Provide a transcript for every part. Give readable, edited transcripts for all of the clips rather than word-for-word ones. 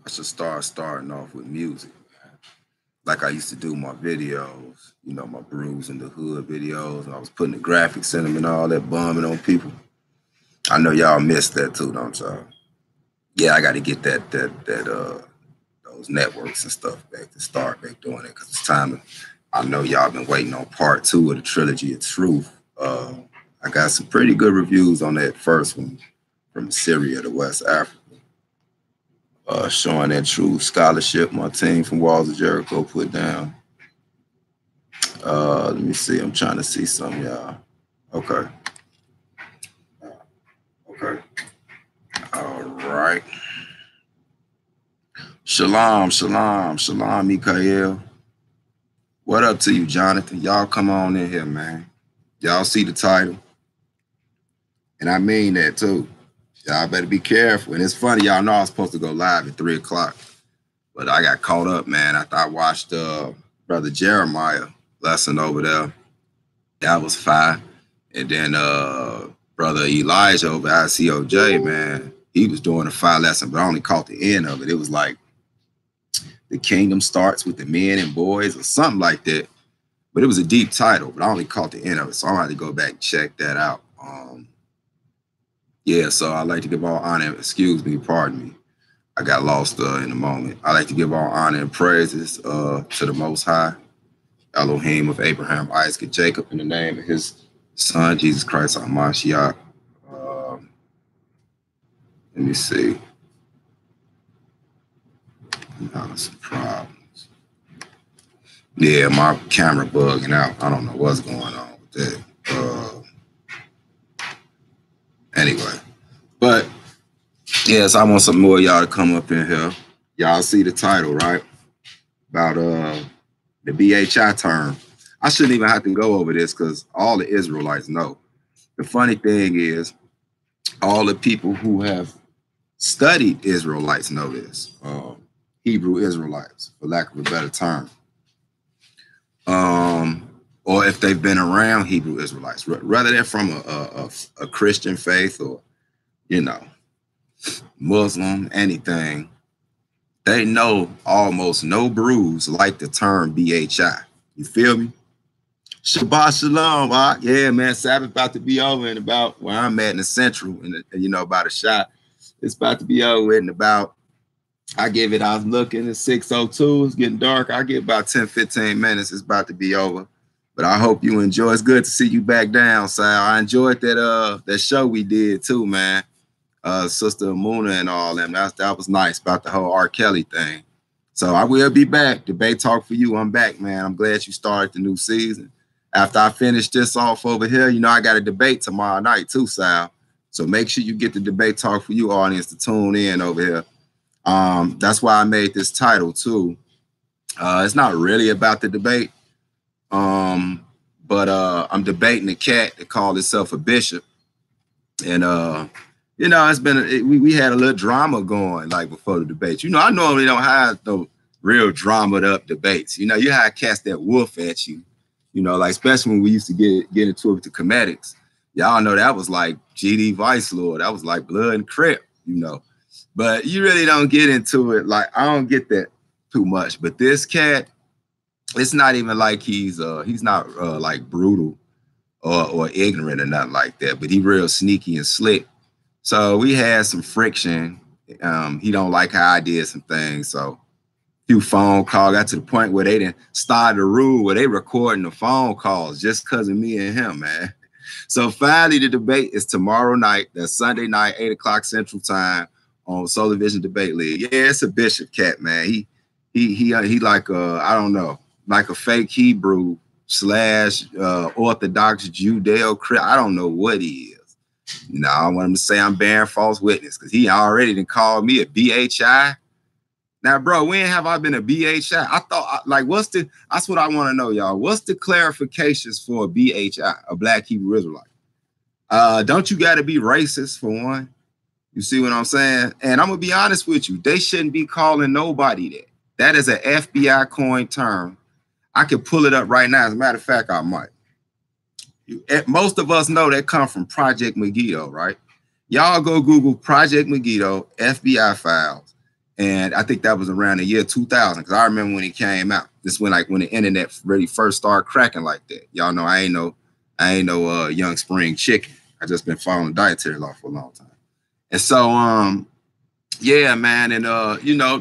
I should starting off with music, like I used to do my videos, you know, my Brews in the Hood videos. And I was putting the graphics in them and all that, bombing on people. I know y'all missed that too, don't y'all? Yeah, I got to get that those networks and stuff back to start back doing it because it's time. I know y'all been waiting on part two of the trilogy of truth. I got some pretty good reviews on that first one from Syria to West Africa, showing that true scholarship my team from Walls of Jericho put down. Let me see. I'm trying to see some, y'all. Okay. Okay. All right. Shalom, shalom, shalom, Mikael. What up to you, Jonathan? Y'all come on in here, man. Y'all see the title. And I mean that too. Y'all better be careful. And it's funny, y'all know I was supposed to go live at 3 o'clock. But I got caught up, man. After I watched Brother Jeremiah lesson over there. That was fire. And then Brother Elijah over at ICOJ, man, he was doing a fire lesson, but I only caught the end of it. It was like the kingdom starts with the men and boys or something like that. But it was a deep title, but I only caught the end of it. So I had to go back and check that out. Yeah, so I like to give all honor, excuse me, pardon me. I got lost in a moment. I like to give all honor and praises to the Most High, Elohim of Abraham, Isaac, and Jacob, in the name of his son, Jesus Christ, our Mashiach. Let me see. I'm having some problems. Yeah, my camera bugging out. I don't know what's going on with that. Anyway, but yes, I want some more of y'all to come up in here. Y'all see the title, right? About the BHI term. I shouldn't even have to go over this because all the Israelites know. The funny thing is, all the people who have studied Israelites know this. Hebrew Israelites, for lack of a better term. Or if they've been around Hebrew Israelites, rather they're from a Christian faith or, you know, Muslim, anything, they know almost no brews like the term BHI. You feel me? Shabbat shalom, yeah, man. Sabbath about to be over in about where I'm at in the central, and you know, about a shot. It's about to be over in about, I was looking at 6:02. It's getting dark. I get about 10, 15 minutes. It's about to be over. But I hope you enjoy. It's good to see you back down, Sal. I enjoyed that show we did too, man. Sister Amuna and all them. That was nice about the whole R. Kelly thing. So I will be back. Debate Talk for You. I'm back, man. I'm glad you started the new season. After I finish this off over here, you know, I got a debate tomorrow night too, Sal. So make sure you get the Debate Talk for You audience to tune in over here. That's why I made this title too. It's not really about the debate. But I'm debating a cat that called itself a bishop. And you know, it's been we had a little drama going like before the debates. You know, I normally don't have no real drama up debates. You know, you have cats that wolf at you. You know, like especially when we used to get into it with the comedics. Y'all know that was like GD Vice Lord. That was like Blood and Crip, you know. But you really don't get into it. Like, I don't get that too much. But this cat, it's not even like he's not like brutal or ignorant or nothing like that. But he real sneaky and slick. So we had some friction. He don't like how I did some things. So few phone calls got to the point where they didn't start a rule where they recording the phone calls just because of me and him, man. So finally, the debate is tomorrow night. That's Sunday night, 8 o'clock Central Time on Solar Vision Debate League. Yeah, it's a bishop cat, man. He like I don't know, like a fake Hebrew / Orthodox Judeo. I don't know what he is. You know, I want him to say I'm bearing false witness because he already done called me a BHI. Now, bro, when have I been a BHI? I thought, like, that's what I want to know, y'all. What's the clarifications for a BHI, a Black Hebrew Israelite? Don't you got to be racist for one? You see what I'm saying? And I'm going to be honest with you. They shouldn't be calling nobody that. That is an FBI coined term. I could pull it up right now. As a matter of fact, I might. Most of us know that come from Project Megiddo, right? Y'all go Google Project Megiddo, FBI files. And I think that was around the year 2000, because I remember when it came out. This when the internet really first started cracking like that. Y'all know I ain't no young spring chicken. I just been following dietary law for a long time. And so yeah, man, and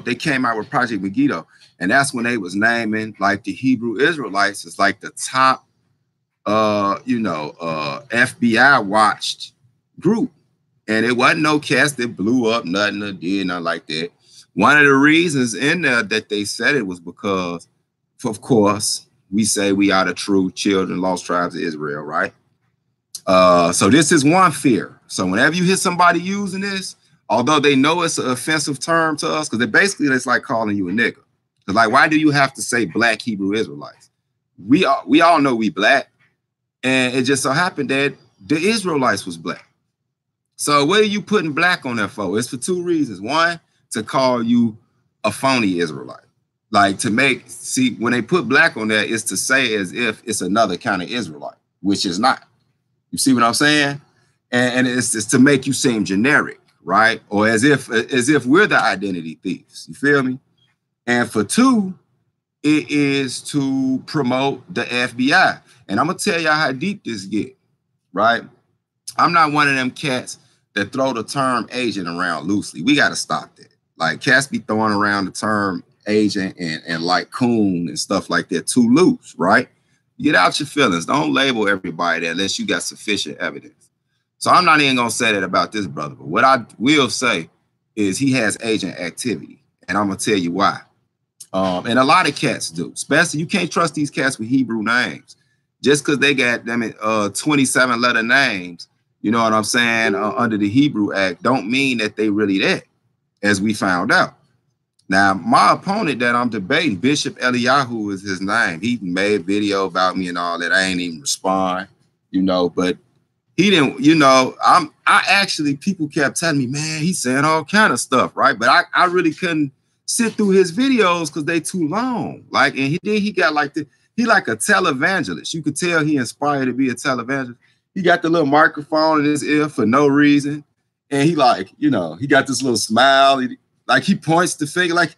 they came out with Project Megiddo, and that's when they was naming like the Hebrew Israelites as like the top FBI watched group. And it wasn't no cats that blew up, nothing or did nothing like that. One of the reasons in there that they said it was because, of course, we say we are the true children, lost tribes of Israel, right? So this is one fear. So whenever you hear somebody using this, although they know it's an offensive term to us, because it's like calling you a nigga. Because like, why do you have to say black Hebrew Israelites? We all know we black, and it just so happened that the Israelites was black. So what are you putting black on there for? It's for two reasons. One, to call you a phony Israelite. Like when they put black on there, it's to say as if it's another kind of Israelite, which is not. You see what I'm saying? And it's to make you seem generic, right? Or as if we're the identity thieves. You feel me? And for two, it is to promote the FBI. And I'm gonna tell y'all how deep this get, right? I'm not one of them cats that throw the term agent around loosely. We got to stop that. Like, cats be throwing around the term agent and like coon and stuff like that too loose, right? Get out your feelings. Don't label everybody unless you got sufficient evidence. So I'm not even going to say that about this brother. But what I will say is he has agent activity. And I'm going to tell you why. And a lot of cats do. Especially, you can't trust these cats with Hebrew names. Just because they got them 27 letter names, you know what I'm saying, under the Hebrew Act, don't mean that they really that, as we found out. Now, my opponent that I'm debating, Bishop Eliyahu is his name. He made a video about me and all that. I ain't even respond, but he didn't, people kept telling me, man, he's saying all kind of stuff, right? But I really couldn't sit through his videos because they too long. Like, and he got like he like a televangelist. You could tell he inspired to be a televangelist. He got the little microphone in his ear for no reason. And he like, he got this little smile. He points the finger, like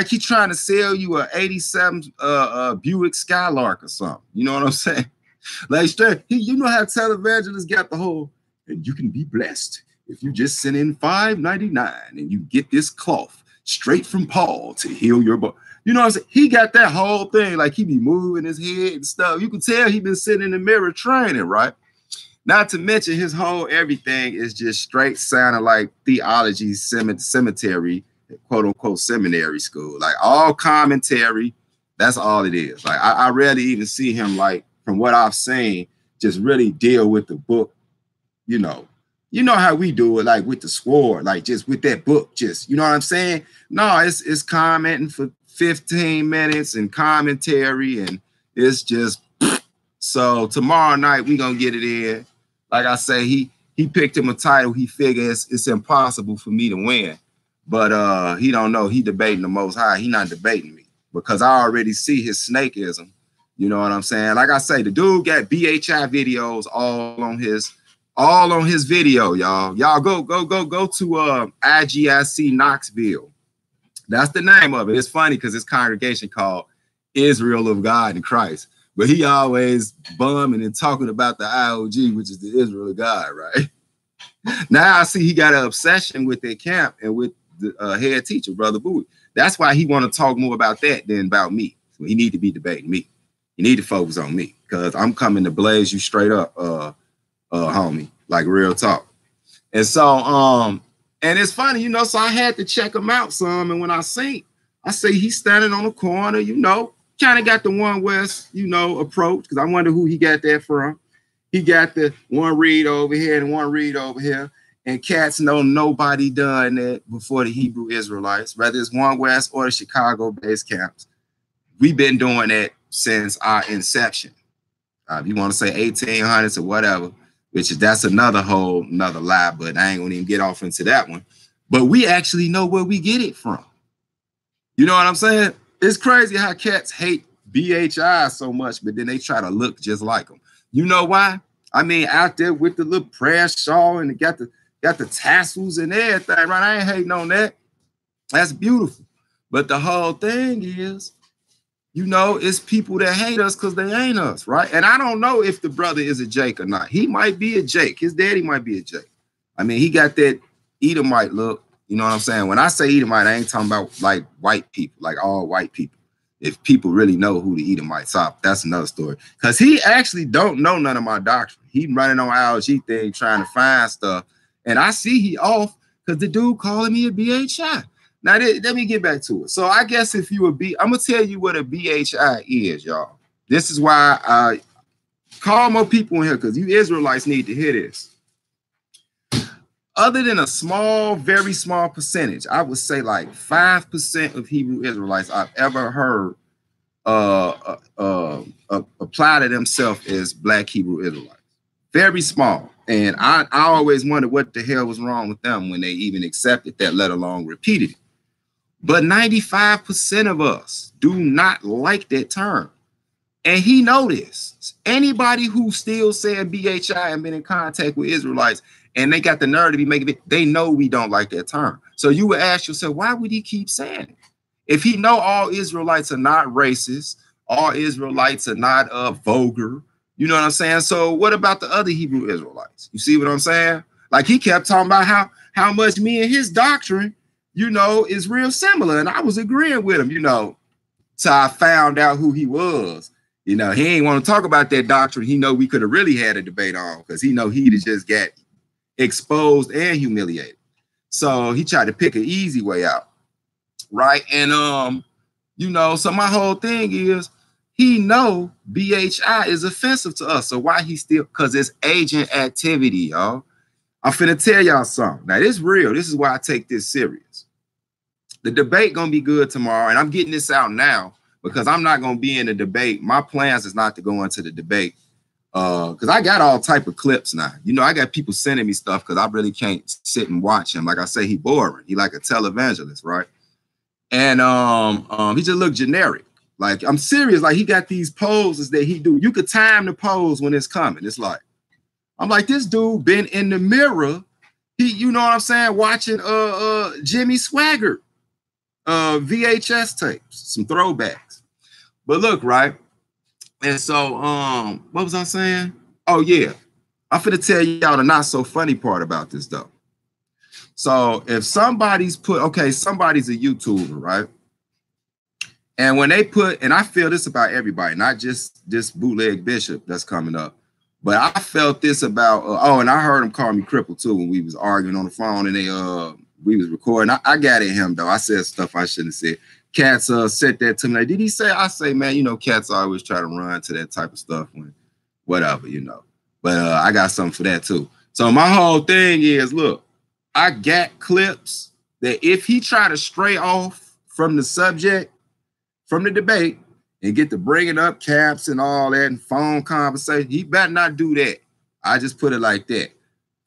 he trying to sell you a 87 Buick Skylark or something. You know what I'm saying? Like, straight, how televangelists got the whole, and you can be blessed if you just send in $5.99 and you get this cloth straight from Paul to heal your body. You know what I'm saying? He got that whole thing, like he be moving his head and stuff. You can tell he been sitting in the mirror training, right? Not to mention his whole everything is just straight sounding like theology cemetery, quote unquote seminary school. Like all commentary, that's all it is. Like I rarely even see him, like, from what I've seen, just really deal with the book. You know how we do it, like with the sword, like just with that book, just, you know what I'm saying? No, it's commenting for 15 minutes and commentary, and it's just. So tomorrow night we gonna get it in. Like I say, he picked him a title. He figures it's impossible for me to win, but he don't know. He debating the Most High. He not debating me because I already see his snakeism. You know what I'm saying? Like I say, the dude got BHI videos all on his video, y'all. Y'all go to IGIC Knoxville. That's the name of it. It's funny because his congregation called Israel of God in Christ. But he always bumming and talking about the IOG, which is the Israel of God, right? Now I see he got an obsession with that camp and with the head teacher, Brother Bowie. That's why he want to talk more about that than about me. So he need to be debating me. You need to focus on me because I'm coming to blaze you straight up, homie, like real talk. And so, and it's funny, so I had to check him out some. And when I see he's standing on the corner, kind of got the One West, approach, because I wonder who he got that from. He got the one read over here and one read over here. And cats know nobody done that before the Hebrew Israelites, whether it's One West or the Chicago-based camps. We've been doing that since our inception. If you want to say 1800s or whatever, that's another lie, but I ain't gonna even get off into that one. But we actually know where we get it from. You know what I'm saying? It's crazy how cats hate BHI so much, but then they try to look just like them. You know why? I mean, out there with the little prayer shawl and they got the tassels and everything, right? I ain't hating on that. That's beautiful. But the whole thing is, you know, it's people that hate us because they ain't us, right? And I don't know if the brother is a Jake or not. He might be a Jake. His daddy might be a Jake. I mean, he got that Edomite look. You know what I'm saying? When I say Edomite, I ain't talking about like white people, like all white people. If people really know who the Edomites are, that's another story. Because he actually don't know none of my doctrine. He running on ILG thing, trying to find stuff. And I see he off because the dude calling me a BHI. Now, let me get back to it. So I guess if you I'm going to tell you what a BHI is, y'all. This is why I call more people in here, because you Israelites need to hear this. Other than a small, very small percentage, I would say like 5% of Hebrew Israelites I've ever heard apply to themselves as Black Hebrew Israelites. Very small. And I always wondered what the hell was wrong with them when they even accepted that, let alone repeated it. But 95% of us do not like that term. And he know this. Anybody who still said BHI and been in contact with Israelites and they got the nerve to be making it, they know we don't like that term. So you would ask yourself, why would he keep saying it? If he know all Israelites are not racist, all Israelites are not vulgar, you know what I'm saying? So what about the other Hebrew Israelites? You see what I'm saying? Like he kept talking about how much me and his doctrine, you know, is real similar. And I was agreeing with him, you know. So I found out who he was. You know, he ain't want to talk about that doctrine. He know we could have really had a debate on, because he know he'd have just got exposed and humiliated. So he tried to pick an easy way out. Right. And you know, so my whole thing is he know BHI is offensive to us. So why he still, because it's agent activity, y'all. I'm finna tell y'all something. Now, this is real. This is why I take this serious. The debate gonna be good tomorrow, and I'm getting this out now because I'm not gonna be in the debate. My plans is not to go into the debate because I got all type of clips now. You know, I got people sending me stuff because I really can't sit and watch him. Like I say, he boring. He like a televangelist, right? And he just looked generic. Like, I'm serious. Like, he got these poses that he do. You could time the pose when it's coming. It's like, I'm like, this dude been in the mirror. He, you know what I'm saying, watching Jimmy Swaggart VHS tapes, some throwbacks. But look, right? And so what was I saying? Oh yeah. I'm finna tell y'all the not so funny part about this though. So if somebody's somebody's a YouTuber, right? And when they put, and I feel this about everybody, not just this bootleg bishop that's coming up, but I felt this about, and I heard him call me crippled too when we was arguing on the phone and we was recording. I got at him though. I said stuff I shouldn't have said. Cats said that to me. Like, did he say? I say, man, you know, cats always try to run to that type of stuff when whatever, you know. But I got something for that too. So my whole thing is, look, I got clips that if he try to stray off from the subject, from the debate, and get to bringing up caps and all that and phone conversation, he better not do that. I just put it like that.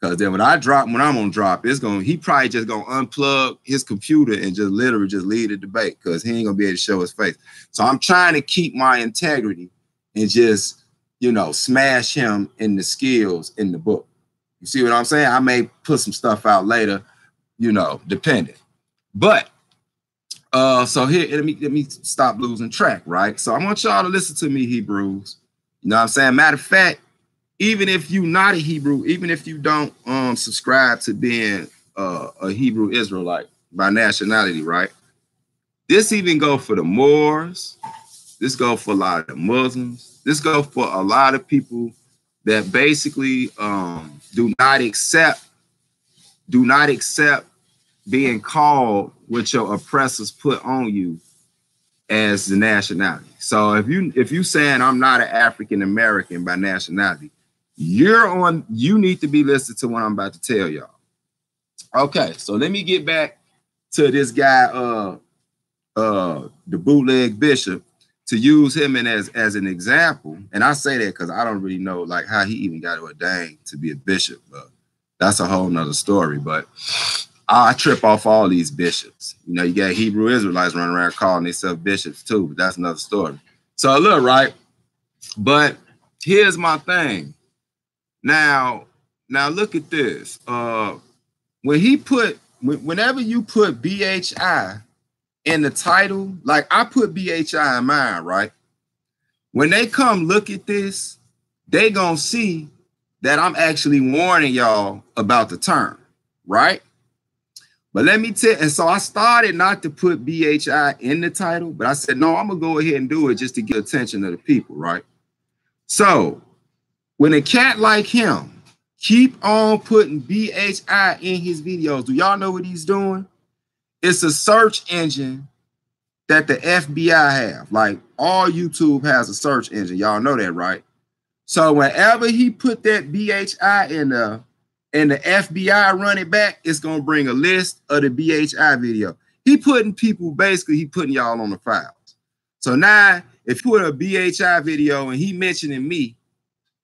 Because then when I'm gonna drop, he probably just gonna unplug his computer and just literally just leave the debate because he ain't gonna be able to show his face. So I'm trying to keep my integrity and just, you know, smash him in the skills in the book. You see what I'm saying? I may put some stuff out later, you know, depending. But so here, let me stop losing track, right? So I want y'all to listen to me, Hebrews. You know what I'm saying? Matter of fact, even if you're not a Hebrew, even if you don't subscribe to being a Hebrew Israelite by nationality, right? This even go for the Moors. This go for a lot of the Muslims. This go for a lot of people that basically do not accept being called what your oppressors put on you as the nationality. So if you saying I'm not an African American by nationality, you need to be listening to what I'm about to tell y'all. Okay, so let me get back to this guy, the bootleg bishop, to use him as an example. And I say that because I don't really know like how he even got ordained to be a bishop, but that's a whole nother story. But I trip off all these bishops. You know, you got Hebrew Israelites running around calling themselves bishops too, but that's another story. So look, right? But here's my thing. Now look at this. When he put whenever you put BHI in the title, like I put BHI in mine, right? When they come look at this, they gonna see that I'm actually warning y'all about the term, right? But let me tell, and so I started not to put BHI in the title, but I said, no, I'm gonna go ahead and do it just to get attention of the people, right? So when a cat like him keep on putting BHI in his videos, do y'all know what he's doing? It's a search engine that the FBI have. Like all YouTube has a search engine. Y'all know that, right? So whenever he put that BHI in there and the FBI run it back, it's going to bring a list of the BHI video. He putting people, basically, he putting y'all on the files. So now, if you put a BHI video and he mentioning me,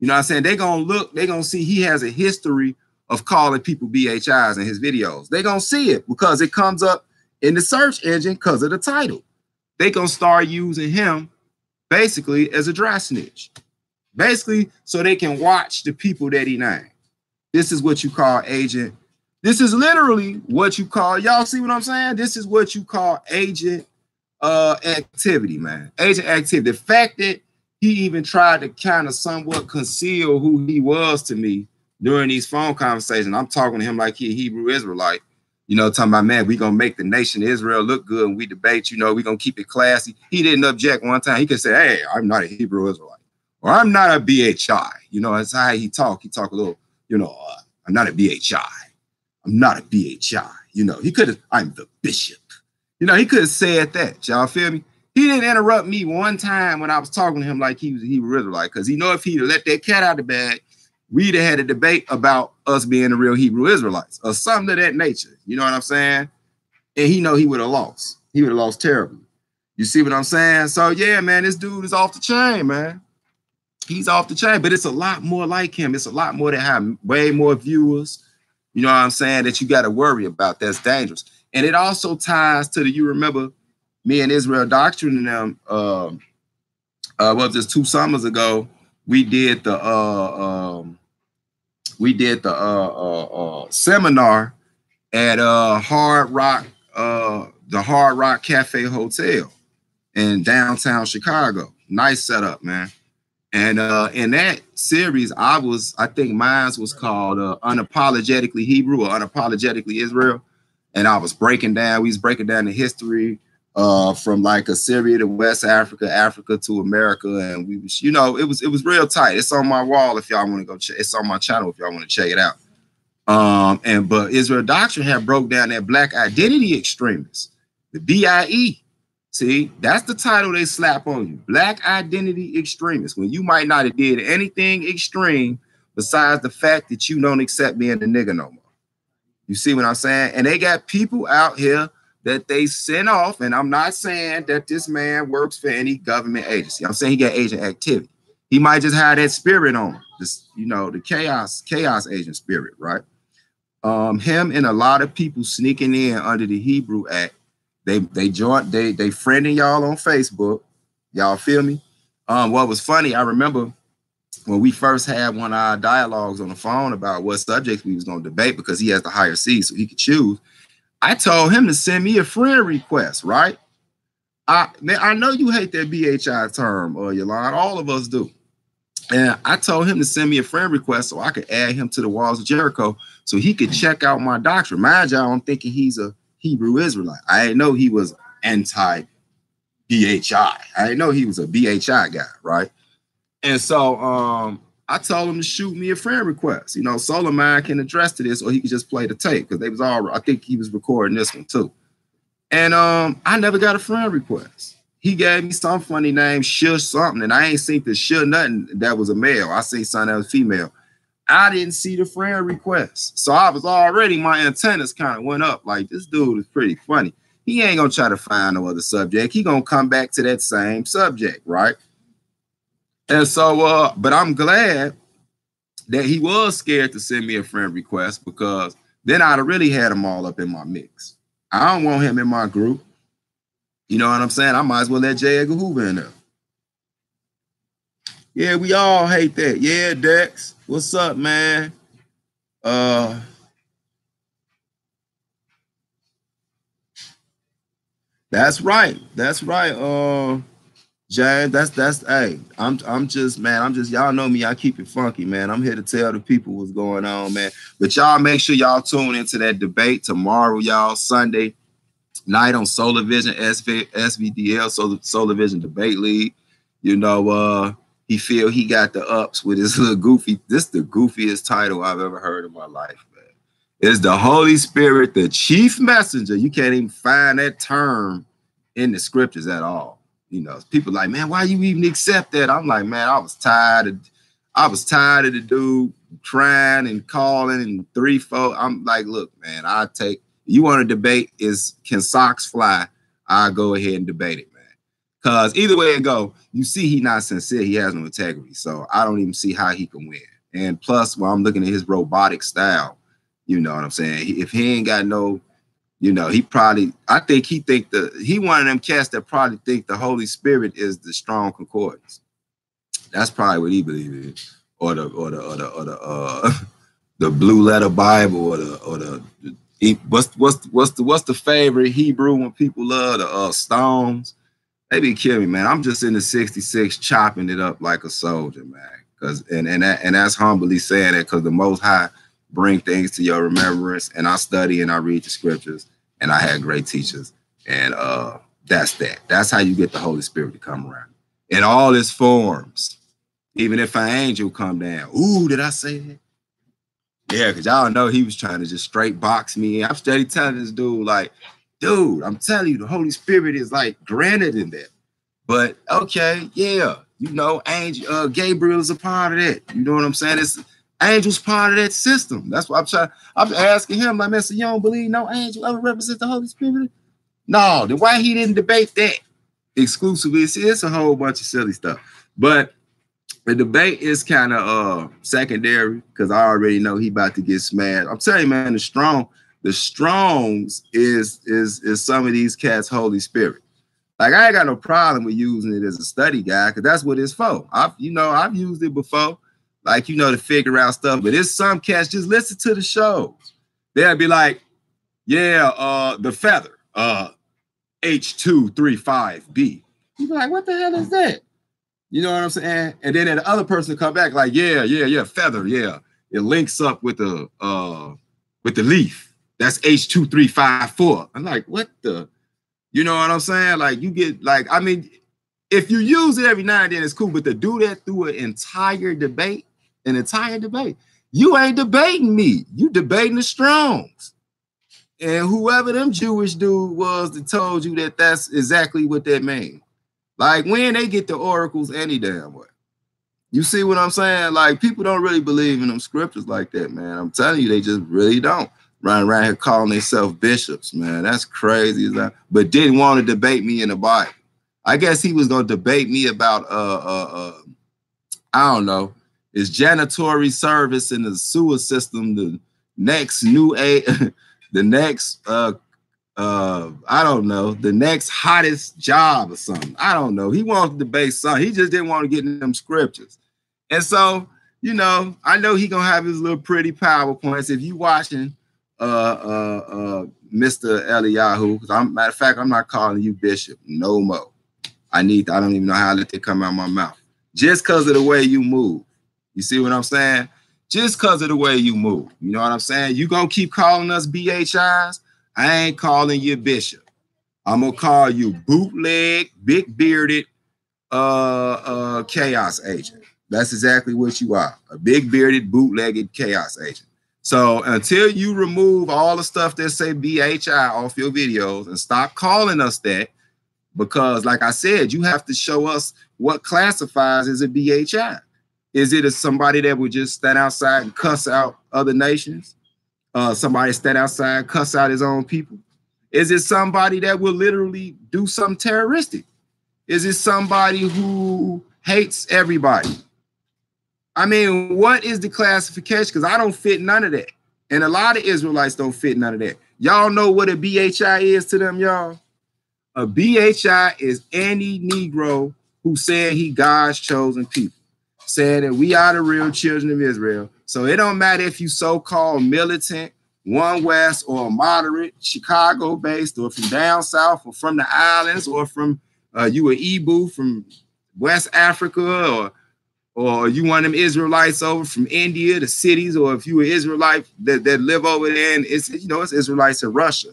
you know what I'm saying? They're going to look, they're going to see he has a history of calling people BHIs in his videos. They're going to see it because it comes up in the search engine because of the title. They're going to start using him basically as a dry snitch. Basically, so they can watch the people that he named. This is what you call agent. This is literally what you call, y'all see what I'm saying? This is what you call agent activity, man. Agent activity. The fact that he even tried to kind of somewhat conceal who he was to me during these phone conversations. I'm talking to him like he a Hebrew Israelite. You know, talking about, man, we going to make the nation of Israel look good and we debate, you know, we going to keep it classy. He didn't object one time. He could say, hey, I'm not a Hebrew Israelite. Or I'm not a BHI. You know, that's how he talk. He talk a little, you know, I'm not a BHI. I'm not a BHI. You know, he could have, I'm the bishop. You know, he could have said that. Y'all feel me? He didn't interrupt me one time when I was talking to him like he was a Hebrew Israelite, because he know if he'd let that cat out of the bag, we'd have had a debate about us being the real Hebrew Israelites or something of that nature. You know what I'm saying? And he know he would have lost. He would have lost terribly. You see what I'm saying? So, yeah, man, this dude is off the chain, man. He's off the chain, but it's a lot more like him. It's a lot more that have way more viewers, you know what I'm saying, that you got to worry about. That's dangerous. And it also ties to the, you remember me and Israel Doctrine and them, what was this, 2 summers ago, we did the seminar at Hard Rock, the Hard Rock Cafe Hotel in downtown Chicago. Nice setup, man. And in that series, I think mine was called Unapologetically Hebrew or Unapologetically Israel. And I was breaking down, we was breaking down the history from like Assyria to West Africa, Africa to America. And we was, you know, it was real tight. It's on my wall if y'all want to go check. It's on my channel if y'all want to check it out. But Israel Doctrine had broke down that black identity extremists, the BIE. See, that's the title they slap on you. Black identity extremists. When you might not have did anything extreme besides the fact that you don't accept being a nigga no more. You see what I'm saying? And they got people out here that they send off. And I'm not saying that this man works for any government agency. I'm saying he got agent activity. He might just have that spirit on him. This, you know, the chaos agent spirit, right? Him and a lot of people sneaking in under the Hebrew Act. They joined, they friending y'all on Facebook. Y'all feel me? What was funny, I remember when we first had one of our dialogues on the phone about what subjects we was going to debate, because he has the higher seat so he could choose. I told him to send me a friend request, right? Man, I know you hate that BHI term, Yolanda. All of us do. And I told him to send me a friend request so I could add him to the Walls of Jericho so he could check out my doctrine. Mind you, I'm thinking he's a Hebrew Israelite. I didn't know he was anti-BHI. I didn't know he was a BHI guy, right? And so I told him to shoot me a friend request. You know, Solar Mind can address to this, or he could just play the tape, because they was all, I think he was recording this one too. And I never got a friend request. He gave me some funny name, Shush something, and I ain't seen the Shush nothing that was a male. I seen something that was female. I didn't see the friend request. So I was already, my antennas kind of went up. Like, this dude is pretty funny. He ain't going to try to find no other subject. He going to come back to that same subject, right? And so, but I'm glad that he was scared to send me a friend request, because then I'd have really had him all up in my mix. I don't want him in my group. You know what I'm saying? I might as well let J. Edgar Hoover in there. Yeah, we all hate that. Yeah, Dex. What's up, man? That's right. That's right. Jay, hey, I'm just, man, y'all know me, I keep it funky, man. I'm here to tell the people what's going on, man. But y'all make sure y'all tune into that debate tomorrow, y'all, Sunday night on Solar Vision SVDL, Solar Vision Debate League. You know, he feel he got the ups with his little goofy. This is the goofiest title I've ever heard in my life, man. Is the Holy Spirit the chief messenger? You can't even find that term in the scriptures at all. You know, people like, man, why you even accept that? I'm like, man, I was tired of the dude crying and calling and 3-4. I'm like, look, man, you want to debate can socks fly? I'll go ahead and debate it, man. Because either way it go, you see he not sincere. He has no integrity. So I don't even see how he can win. And plus, while I'm looking at his robotic style, you know what I'm saying? If he ain't got no, you know, he one of them cats that probably think the Holy Spirit is the strong concordance. That's probably what he believes, or the blue letter Bible, what's the favorite Hebrew when people love the stones? They be killing me, man. I'm just in the 66 chopping it up like a soldier, man. And that's humbly saying that because the Most High bring things to your remembrance, and I study and I read the scriptures, and I had great teachers, and that's that. That's how you get the Holy Spirit to come around in all its forms. Even if an angel come down, ooh, did I say that? Yeah, because y'all know he was trying to just straight box me. I'm steady telling this dude, like, dude, I'm telling you, the Holy Spirit is like granted in that. But okay, yeah, you know, angel Gabriel is a part of that. You know what I'm saying? Angel's part of that system. That's what I'm asking him, like, man, so you don't believe no angel ever represents the Holy Spirit? No, then why he didn't debate that exclusively? It's a whole bunch of silly stuff. But the debate is kind of secondary because I already know he about to get smashed. I'm telling you, man, the Strongs is some of these cats' Holy Spirit. Like, I ain't got no problem with using it as a study guide because that's what it's for. I've used it before, like, you know, to figure out stuff. But it's some cats, just listen to the shows. They'll be like, yeah, the feather, H235B. You be like, what the hell is that? You know what I'm saying? And then the other person come back like, yeah, feather, yeah. It links up with the leaf. That's H2354. I'm like, what the? You know what I'm saying? Like, you get, like, I mean, if you use it every now and then, it's cool. But to do that through an entire debate, you ain't debating me. You debating the Strongs. And whoever them Jewish dude was that told you that that's exactly what that means. Like, when they get the oracles any damn way. You see what I'm saying? Like, people don't really believe in them scriptures like that, man. I'm telling you, they just really don't. Running around here calling themselves bishops, man. That's crazy. But didn't want to debate me in the Bible. I guess he was going to debate me about, I don't know, is janitorial service in the sewer system the next the next, I don't know, the next hottest job or something. I don't know. He wanted to debate something. He just didn't want to get in them scriptures. And so, you know, I know he going to have his little pretty PowerPoints. If you watching Mr. Eliyahu, because matter of fact, I'm not calling you bishop no more. I don't even know how to let it come out of my mouth. Just because of the way you move. You see what I'm saying? Just because of the way you move. You know what I'm saying? You gonna keep calling us BHIs? I ain't calling you bishop. I'm gonna call you bootleg, big bearded chaos agent. That's exactly what you are. A big bearded, bootlegged chaos agent. So until you remove all the stuff that say BHI off your videos and stop calling us that, because like I said, you have to show us what classifies as a BHI. Is it somebody that would just stand outside and cuss out other nations? Somebody stand outside, cuss out his own people? Is it somebody that will literally do something terroristic? Is it somebody who hates everybody? I mean, what is the classification? Because I don't fit none of that. And a lot of Israelites don't fit none of that. Y'all know what a BHI is to them, y'all? A BHI is any Negro who said he God's chosen people, saying that we are the real children of Israel. So it don't matter if you so-called militant one West or moderate, Chicago based, or from down south, or from the islands, or from you an Igbo from West Africa, or you one of them Israelites over from India, the cities, or if you an Israelite that live over there, and it's it's Israelites in Russia.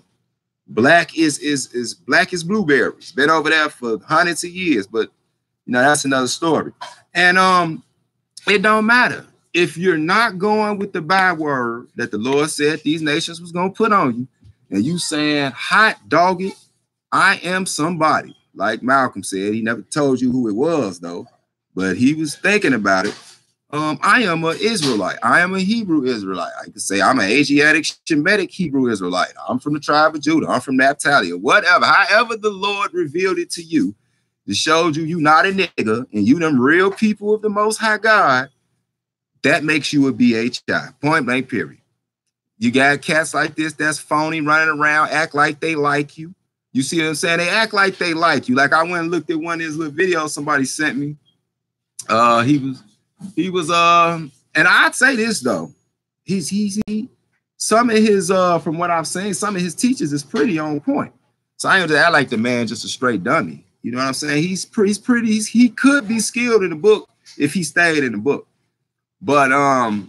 Black is black as blueberries. Been over there for hundreds of years, but that's another story. And it don't matter if you're not going with the byword that the Lord said these nations was gonna put on you, and you saying hot dog it, I am somebody. Like Malcolm said, he never told you who it was though, but he was thinking about it. I am an Israelite. I am a Hebrew Israelite. I could say I'm an Asiatic Shemitic Hebrew Israelite. I'm from the tribe of Judah. I'm from Naphtali, or whatever. However the Lord revealed it to you, to show you not a nigga, and you them real people of the Most High God, that makes you a BHI. Point blank, period. You got cats like this that's phony, running around, act like they like you. You see what I'm saying? They act like they like you. Like I went and looked at one of his little videos somebody sent me. He was and I'd say this though, he some of his from what I've seen, some of his teachers is pretty on point. So I ain't gonna act like the man just a straight dummy. You know what I'm saying? He could be skilled in the book if he stayed in the book. But I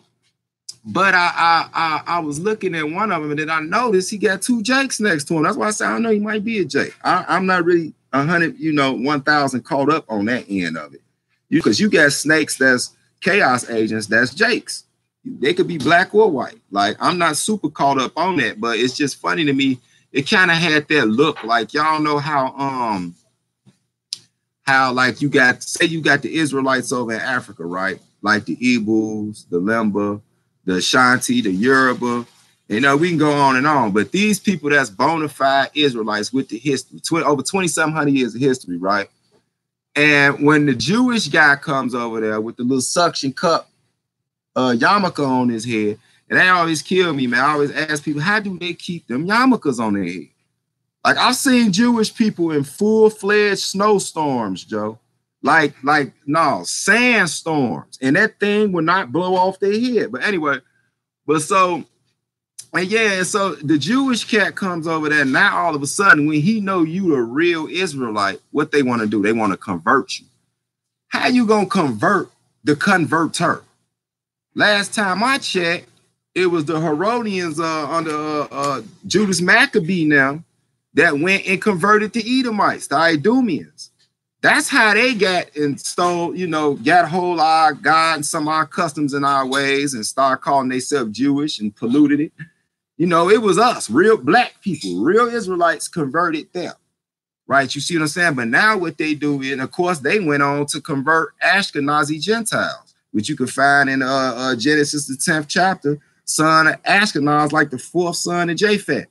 was looking at one of them, and then I noticed he got two Jakes next to him. That's why I said I know he might be a Jake. I'm not really 1,000 caught up on that end of it. Because you got snakes that's chaos agents, that's Jakes. They could be black or white. Like I'm not super caught up on that, but it's just funny to me. It kind of had that look like y'all know how like you got the Israelites over in Africa, right? Like the Igbos, the Lemba, the Ashanti, the Yoruba. We can go on and on. But these people that's bona fide Israelites with the history, over 2,700 years of history, right? And when the Jewish guy comes over there with the little suction cup yarmulke on his head, and they always kill me, man. I always ask people, how do they keep them yarmulkes on their head? Like I've seen Jewish people in full-fledged snowstorms, Joe. Like sandstorms, and that thing will not blow off their head. But anyway, so the Jewish cat comes over there. Now all of a sudden, when he know you the real Israelite, what they want to do? They want to convert you. How you gonna convert the converter? Last time I checked, it was the Herodians under Judas Maccabee now that went and converted the Edomites, the Idumeans. That's how they got and stole, got hold of our God and some of our customs and our ways and start calling themselves Jewish and polluted it. It was us, real black people, real Israelites converted them, right? You see what I'm saying? But now what they do, and of course, they went on to convert Ashkenazi Gentiles, which you can find in Genesis, the 10th chapter, son of Ashkenaz, like the fourth son of Japhet.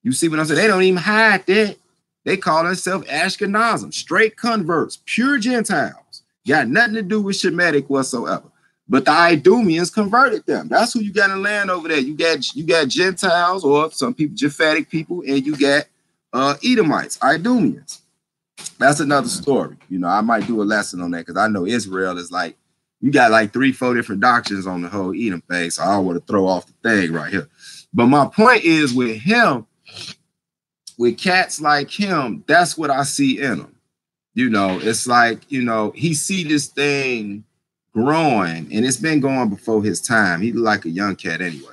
You see what I'm saying? They don't even hide that. They call themselves Ashkenazim, straight converts, pure Gentiles. Got nothing to do with Shemitic whatsoever. But the Idumeans converted them. That's who you got in land over there. You got Gentiles, or some people, Japhetic people, and you got Edomites, Idumeans. That's another story. I might do a lesson on that because I know Israel is like, you got like 3-4 different doctrines on the whole Edom thing. So I don't want to throw off the thing right here. But my point is with him, with cats like him, that's what I see in him. It's like, he see this thing growing, and it's been going before his time. He like a young cat anyway.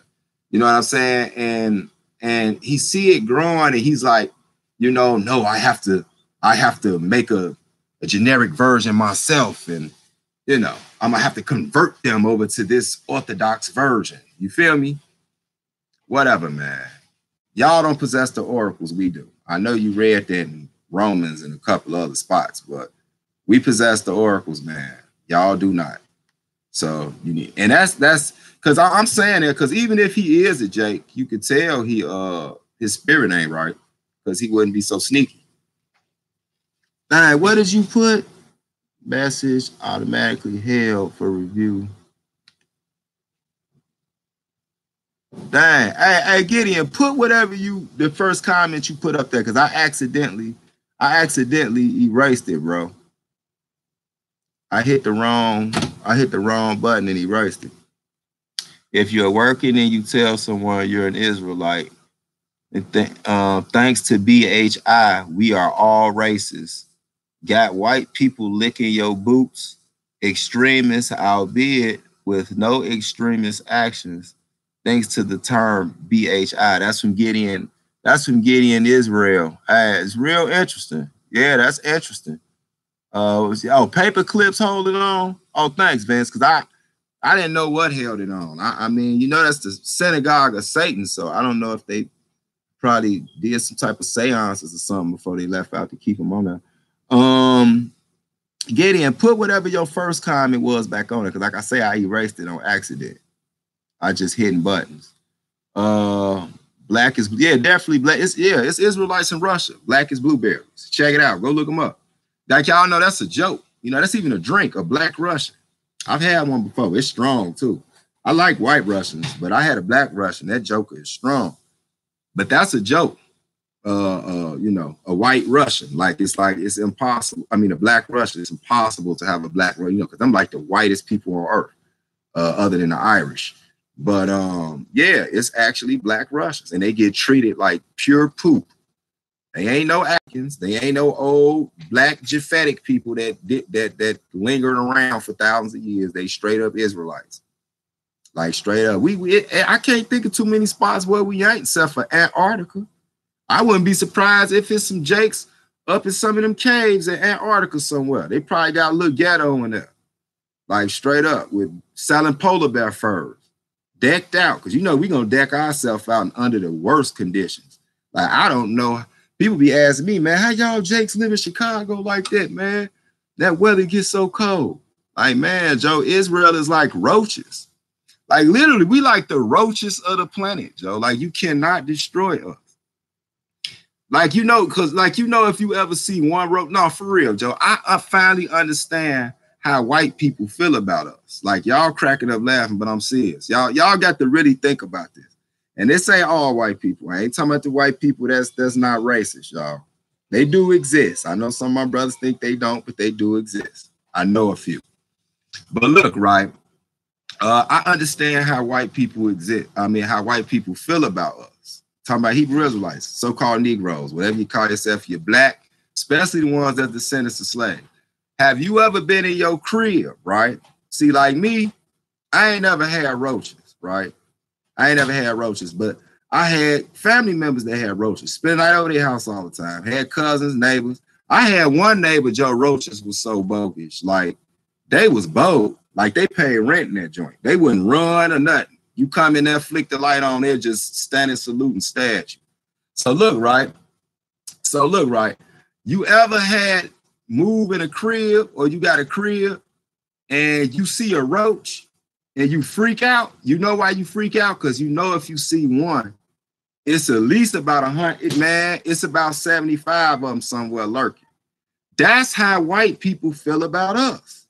You know what I'm saying? And he see it growing, and he's like, no, I have to make a generic version myself, and I'm gonna have to convert them over to this Orthodox version. You feel me? Whatever, man. Y'all don't possess the oracles we do. I know you read that in Romans and a couple other spots, but we possess the oracles, man. Y'all do not. So you need, and that's because I'm saying that because even if he is a Jake, you could tell his spirit ain't right because he wouldn't be so sneaky. All right, what did you put? Message automatically held for review. Dang, hey Gideon, put whatever the first comment you put up there because I accidentally erased it, bro. I hit the wrong button and erased it. If you're working and you tell someone you're an Israelite, and thanks to BHI, we are all racist. Got white people licking your boots, extremists, albeit with no extremist actions. Thanks to the term BHI. That's from Gideon. That's from Gideon Israel. It's real interesting. Yeah, that's interesting. Oh, paper clips holding on. Oh, thanks, Vince, because I didn't know what held it on. I mean, you know, that's the synagogue of Satan, so I don't know if they probably did some type of seances or something before they left out to keep them on there. Gideon, put whatever your first comment was back on it, because like I say, I erased it on accident. I just hitting buttons. Black is, yeah, definitely black. It's Israelites in Russia. Black is blueberries. Check it out. Go look them up. Like y'all know, that's a joke. You know, that's even a drink, a black Russian. I've had one before. It's strong too. I like white Russians, but I had a black Russian. That joker is strong. But that's a joke. You know, a white Russian. It's impossible. I mean, a black Russian, it's impossible to have a black Russian, you know, because I'm like the whitest people on earth, other than the Irish. But yeah, it's actually black Russians, and they get treated like pure poop. They ain't no Atkins. They ain't no old black Japhetic people that lingered around for thousands of years. They straight up Israelites. Like straight up. I can't think of too many spots where we ain't, except for Antarctica. I wouldn't be surprised if it's some Jakes up in some of them caves in Antarctica somewhere. They probably got a little ghetto in there. Like straight up with selling polar bear furs. Decked out. Because you know we're going to deck ourselves out under the worst conditions. Like I don't know. People be asking me, man, how y'all Jakes live in Chicago like that, man? That weather gets so cold. Like, man, Joe, Israel is like roaches. Like, literally, we like the roaches of the planet, Joe. Like, you cannot destroy us. Like, you know, because, like, you know, if you ever see one roach, no, for real, Joe, I finally understand how white people feel about us. Like, y'all cracking up laughing, but I'm serious. Y'all got to really think about this. And this ain't all white people. I ain't talking about the white people that's not racist, y'all. They do exist. I know some of my brothers think they don't, but they do exist. I know a few. But look, right, I understand how white people exist. I mean, how white people feel about us. Talking about Hebrew Israelites, so-called Negroes, whatever you call yourself, you're black, especially the ones that's descendants of slaves. Have you ever been in your crib, right? See, like me, I ain't never had roaches, right? I ain't never had roaches, but I had family members that had roaches. Spend the night over their house all the time. Had cousins, neighbors. I had one neighbor, Joe, roaches was so bogus. Like, they was bold. Like, they paid rent in that joint. They wouldn't run or nothing. You come in there, flick the light on, they're just standing, saluting, stab you. So look, right? You ever had move in a crib, or you got a crib and you see a roach and you freak out? You know why you freak out? Because you know if you see one, it's at least about 100, man. It's about 75 of them somewhere lurking. That's how white people feel about us.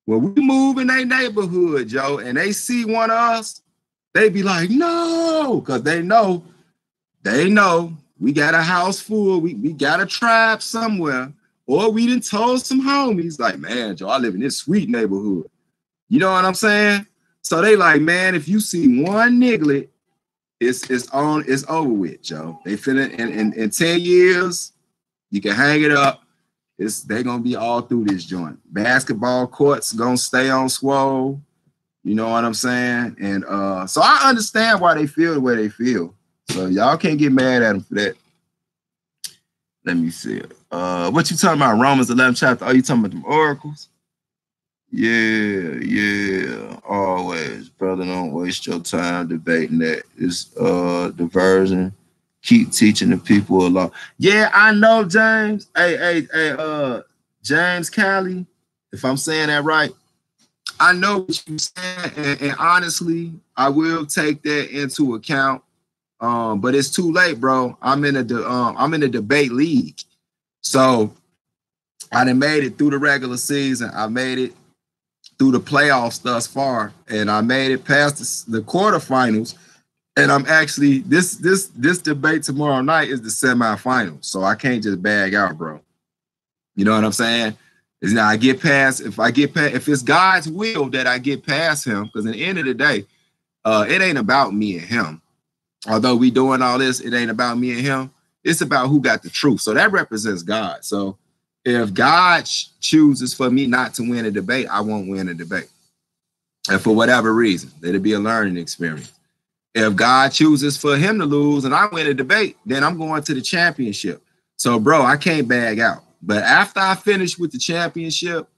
When we move in their neighborhood, Joe, and they see one of us, they be like, no, because they know we got a house full, we got a tribe somewhere, or we done told some homies, like, man, Joe, I live in this sweet neighborhood. You know what I'm saying? So they like, man, if you see one niglet, it's over with, Joe. They finna in 10 years, you can hang it up. They're gonna be all through this joint. Basketball courts gonna stay on swole. You know what I'm saying? And so I understand why they feel the way they feel. So y'all can't get mad at them for that. Let me see. What you talking about? Romans 11 chapter. Are you talking about them oracles? Yeah. Always, brother. Don't waste your time debating that. It's diversion. Keep teaching the people a lot. Yeah, I know, James. Hey, James Cali, if I'm saying that right. I know what you're saying, and honestly, I will take that into account. But it's too late, bro. I'm in a debate league. So I done made it through the regular season. I made it through the playoffs thus far, and I made it past the quarterfinals. And I'm actually this debate tomorrow night is the semifinals, so I can't just bag out, bro. You know what I'm saying? Is now if it's God's will that I get past him, because at the end of the day, It ain't about me and him. Although we doing all this, it ain't about me and him. It's about who got the truth. So that represents God. So if God chooses for me not to win a debate, I won't win a debate. And for whatever reason, it'll be a learning experience. If God chooses for him to lose and I win a debate, then I'm going to the championship. So, bro, I can't bag out. But after I finish with the championship,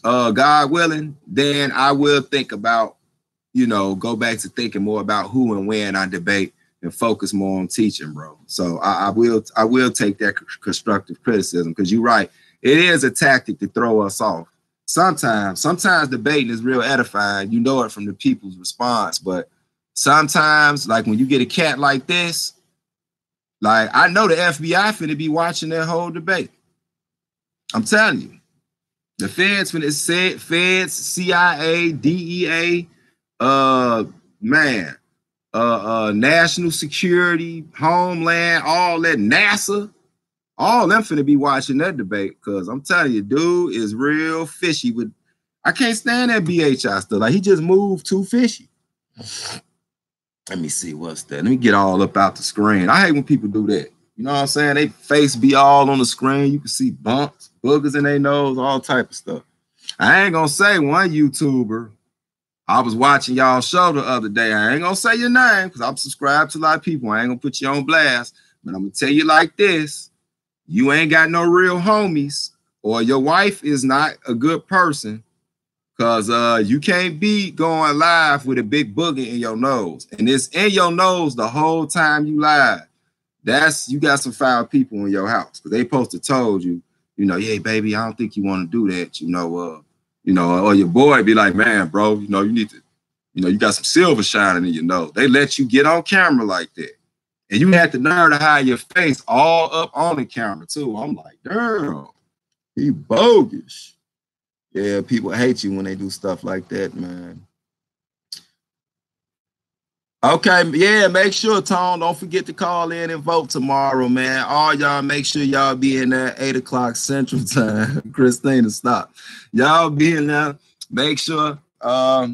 God willing, then I will think about, go back to thinking more about who and when I debate and focus more on teaching, bro. So I will take that constructive criticism, because you're right. It is a tactic to throw us off. Sometimes debating is real edifying. You know it from the people's response. But sometimes, like when you get a cat like this, like I know the FBI finna be watching that whole debate. I'm telling you. The feds, feds, CIA, DEA, national security, homeland, all that, NASA, all them finna be watching that debate, because I'm telling you, dude is real fishy. I can't stand that BHI stuff. Like, he just moved too fishy. Let me see, what's that? Let me get all up out the screen. I hate when people do that. You know what I'm saying? They face be all on the screen. You can see bumps, boogers in their nose, all type of stuff. I ain't gonna say one YouTuber. I was watching y'all show the other day. I ain't gonna say your name because I'm subscribed to a lot of people. I ain't gonna put you on blast, but I'm gonna tell you like this. You ain't got no real homies, or your wife is not a good person, because you can't be going live with a big booger in your nose. And it's in your nose the whole time you live. You got some foul people in your house, because they supposed to told you, hey, baby, I don't think you want to do that, or your boy be like, man, bro, you need to, you got some silver shining in your nose. They let you get on camera like that. And you had the nerve to hide your face all up on the camera too. I'm like, damn, he bogus. Yeah, people hate you when they do stuff like that, man. Okay, yeah, make sure, Tone, don't forget to call in and vote tomorrow, man. All y'all, make sure y'all be in there 8 o'clock Central Time. Christina, stop. Y'all be in there. Make sure. Let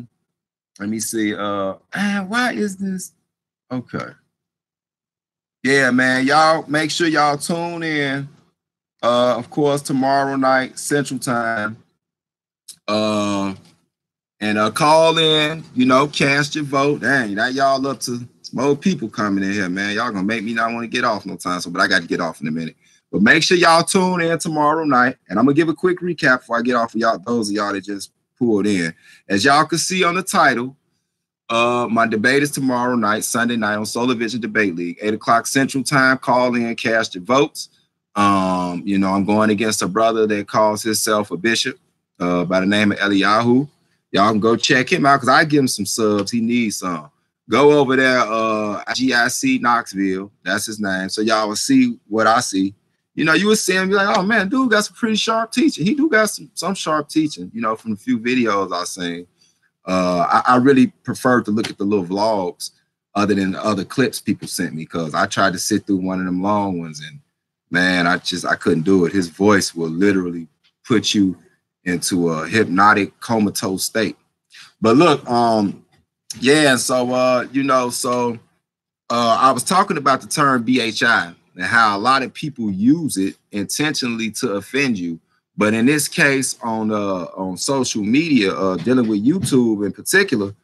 me see. Why is this? Okay. Yeah, man. Y'all make sure y'all tune in. Of course, tomorrow night, Central Time. And call in, cast your vote. Dang, now y'all up to some old people coming in here, man. Y'all gonna make me not want to get off no time, but I got to get off in a minute. But make sure y'all tune in tomorrow night. And I'm gonna give a quick recap before I get off of y'all, those of y'all that just pulled in. As y'all can see on the title, my debate is tomorrow night, Sunday night, on Solar Vision Debate League, 8 o'clock Central Time. Call in, cast your votes. I'm going against a brother that calls himself a bishop by the name of Eliyahu. Y'all can go check him out, because I give him some subs. He needs some. Go over there, GIC Knoxville. That's his name. So y'all will see what I see. You will see him, be like, oh man, dude got some pretty sharp teaching. He do got some sharp teaching, from the few videos I've seen. I really prefer to look at the little vlogs other than the other clips people sent me, because I tried to sit through one of them long ones, and man, I couldn't do it. His voice will literally put you into a hypnotic, comatose state. But look, yeah, so I was talking about the term BHI and how a lot of people use it intentionally to offend you. But in this case, on social media, dealing with YouTube in particular,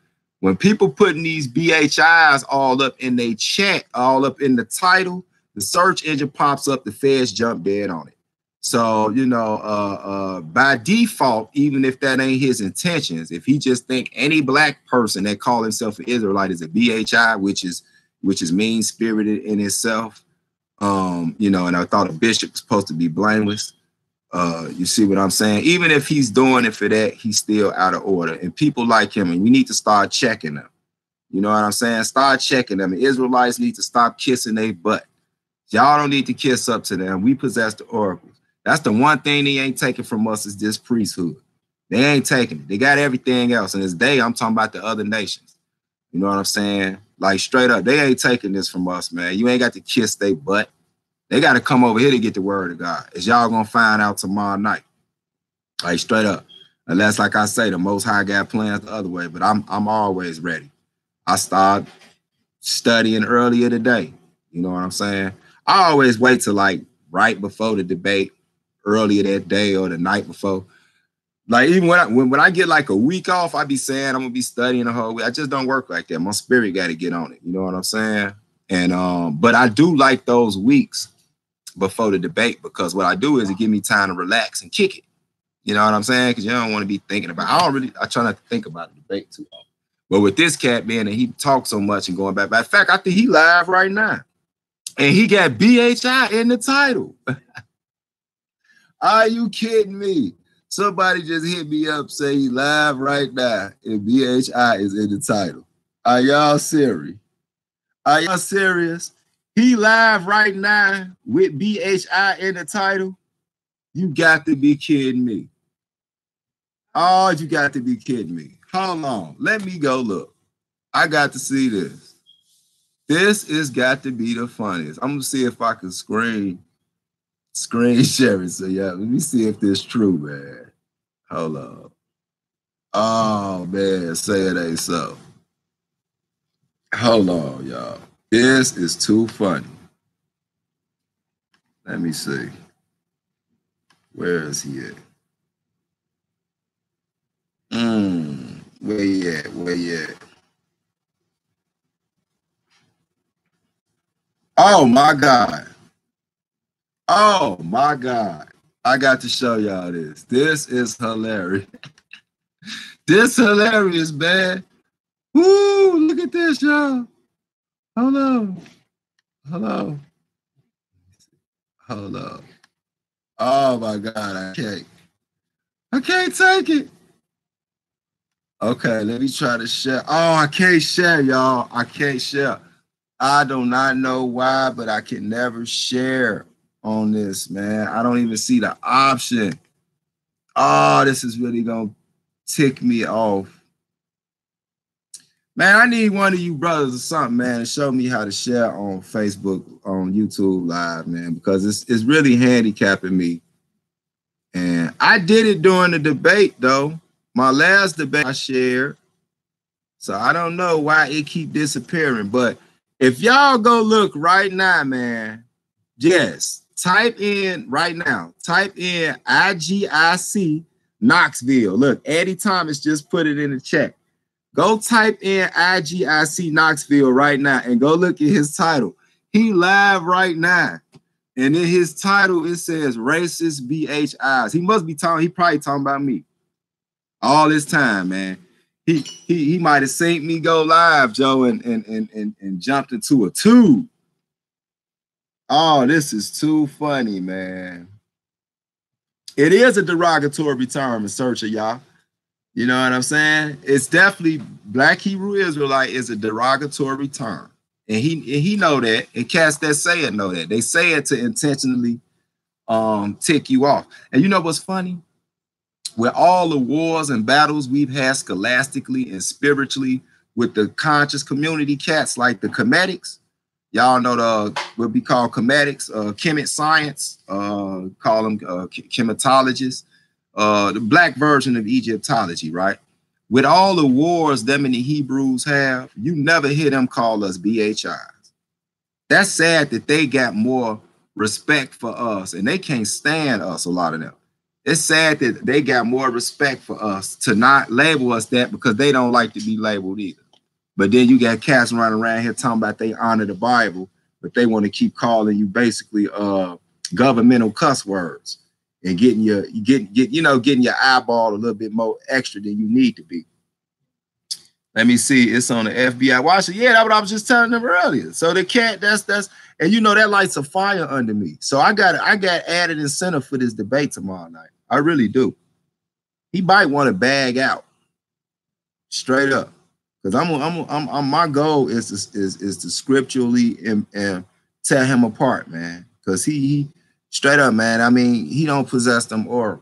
when people putting these BHIs all up in their chat, all up in the title, the search engine pops up, the feds jump dead on it. So, by default, even if that ain't his intentions, if he just think any black person that call himself an Israelite is a BHI, which is mean-spirited in itself, and I thought a bishop was supposed to be blameless. You see what I'm saying? Even if he's doing it for that, he's still out of order. And people like him, and we need to start checking them. You know what I'm saying? Start checking them. The Israelites need to stop kissing their butt. Y'all don't need to kiss up to them. We possess the oracles. That's the one thing they ain't taking from us, is this priesthood. They ain't taking it. They got everything else. And as I'm talking about the other nations. You know what I'm saying? Like, straight up, they ain't taking this from us, man. You ain't got to kiss their butt. They got to come over here to get the word of God, as y'all gonna find out tomorrow night. Like, straight up. Unless, like I say, the Most High got plans the other way. But I'm always ready. I started studying earlier today. You know what I'm saying? I always wait till like right before the debate, earlier that day or the night before. Like even when I get like a week off, I be saying I'm gonna be studying the whole week. I just don't work like that. My spirit got to get on it. You know what I'm saying? And but I do like those weeks before the debate, because what I do is it give me time to relax and kick it. You know what I'm saying? Because you don't want to be thinking about. I try not to think about the debate too often. But with this cat being that he talks so much and going back. In fact, I think he live right now, and he got BHI in the title. Are you kidding me? Somebody just hit me up, say he live right now, and BHI is in the title. Are y'all serious? Are y'all serious? He live right now with BHI in the title? You got to be kidding me. Oh, you got to be kidding me. Hold on. Let me go look. I got to see this. This has got to be the funniest. I'm going to see if I can screen share it. So, yeah, let me see if this is true, man. Hold on. Oh, man, say it ain't so. Hold on, y'all. This is too funny. Let me see. Where is he at? Where you at? Where you at? Oh my God. Oh my God. I got to show y'all this. This is hilarious. This hilarious, man. Woo, look at this, y'all. Hold on. Hold on. Hold on. Oh my God, I can't take it. Okay, let me try to share. Oh, I can't share, y'all. I can't share. I do not know why, but I can never share on this, man. I don't even see the option. Oh, this is really gonna tick me off. Man, I need one of you brothers or something, man, to show me how to share on Facebook, on YouTube Live, man, because it's really handicapping me. And I did it during the debate, though. My last debate I shared. So I don't know why it keep disappearing. But if y'all go look right now, man, yes, type in right now. Type in IGIC Knoxville. Look, Eddie Thomas just put it in the chat. Go type in IGIC Knoxville right now and go look at his title. He live right now. And in his title, it says racist BHIs. He must be talking, he probably talking about me. All this time, man. He might have seen me go live, Joe, and jumped into a tube. Oh, this is too funny, man. It is a derogatory term in search of y'all. You know what I'm saying? It's definitely Black Hebrew Israelite is a derogatory term. And he know that. And cats that say it know that. They say it to intentionally tick you off. And you know what's funny? With all the wars and battles we've had scholastically and spiritually with the conscious community cats like the Chemetics, y'all know the what we call Chemetics, Chemet science, call them chematologists, the black version of Egyptology, right? With all the wars them and the Hebrews have, you never hear them call us BHIs. That's sad that they got more respect for us and they can't stand us, a lot of them. It's sad that they got more respect for us to not label us that because they don't like to be labeled either. But then you got cats running around here talking about they honor the Bible, but they want to keep calling you basically governmental cuss words and getting your eyeball a little bit more extra than you need to be. Let me see. It's on the FBI watch. Yeah, that's what I was just telling them earlier. So the cat, that's and you know that lights a fire under me. So I got added incentive for this debate tomorrow night. I really do. He might want to bag out straight up, because I'm my goal is to scripturally and tear him apart, man. Because he straight up, man. I mean, he don't possess them oracles.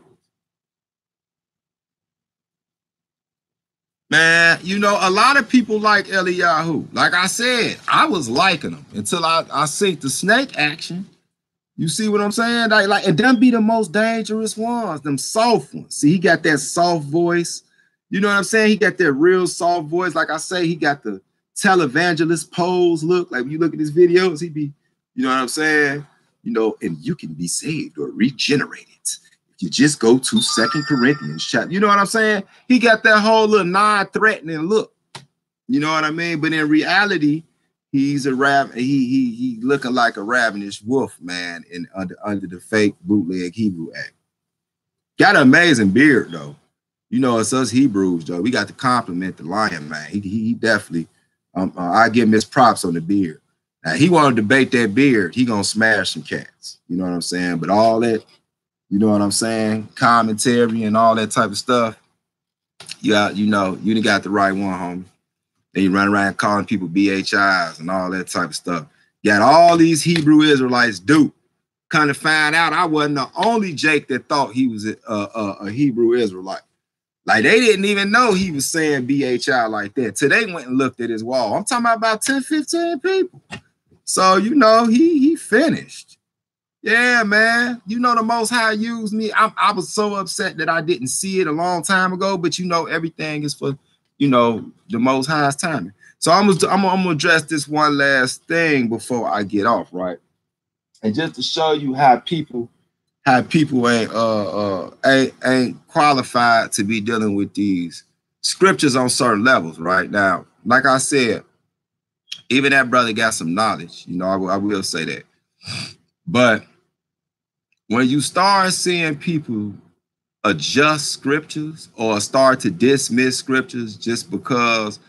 Man, you know, a lot of people like Eliyahu. Like I said, I was liking him until I seen the snake action. You see what I'm saying? Like, and them be the most dangerous ones, them soft ones. See, he got that soft voice. You know what I'm saying? He got that real soft voice. Like I say, he got the televangelist pose look. Like when you look at his videos, he be, you know what I'm saying? You know, and you can be saved or regenerated if you just go to 2 Corinthians chapter. You know what I'm saying? He got that whole little non-threatening look. You know what I mean? But in reality, he's a he looking like a ravenous wolf, man, in under the fake bootleg Hebrew act. Got an amazing beard though. You know, it's us Hebrews though. We got to compliment the lion, man. He definitely. I give him his props on the beard. Now he want to debate that beard. He gonna smash some cats. You know what I'm saying? But all that, you know what I'm saying? Commentary and all that type of stuff. You know, you done got the right one, homie. Then you run around calling people BHIs and all that type of stuff. Got all these Hebrew Israelites duped. Kind of find out I wasn't the only Jake that thought he was a Hebrew Israelite. Like they didn't even know he was saying BHI like that. Till they went and looked at his wall. I'm talking about 10, 15 people. So, you know, he finished. Yeah, man. You know, the Most High used me. I was so upset that I didn't see it a long time ago, but you know, everything is for, you know, the Most High's timing. So I'm gonna address this one last thing before I get off, right? And just to show you how people ain't qualified to be dealing with these scriptures on certain levels, right? Now, like I said, even that brother got some knowledge, you know, I will say that. But when you start seeing people adjust scriptures or start to dismiss scriptures just because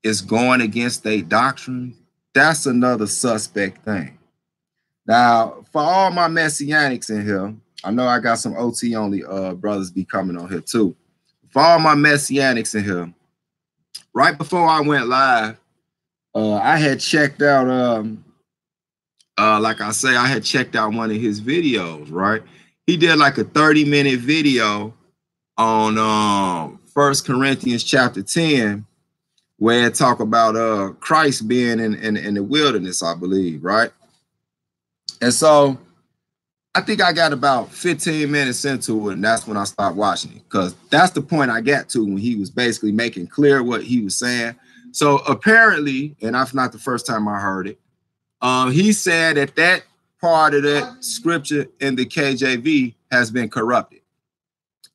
it's going against their doctrine, that's another suspect thing. Now, for all my messianics in here, I know I got some OT only brothers be coming on here too. For all my messianics in here, right before I went live, I had checked out, like I say, I had checked out one of his videos, right? He did like a 30-minute video on 1 Corinthians chapter 10, where it talk about Christ being in the wilderness, I believe, right? And so I think I got about 15 minutes into it, and that's when I stopped watching it, because that's the point I got to when he was basically making clear what he was saying. So apparently, and that's not the first time I heard it, he said that part of that scripture in the KJV has been corrupted.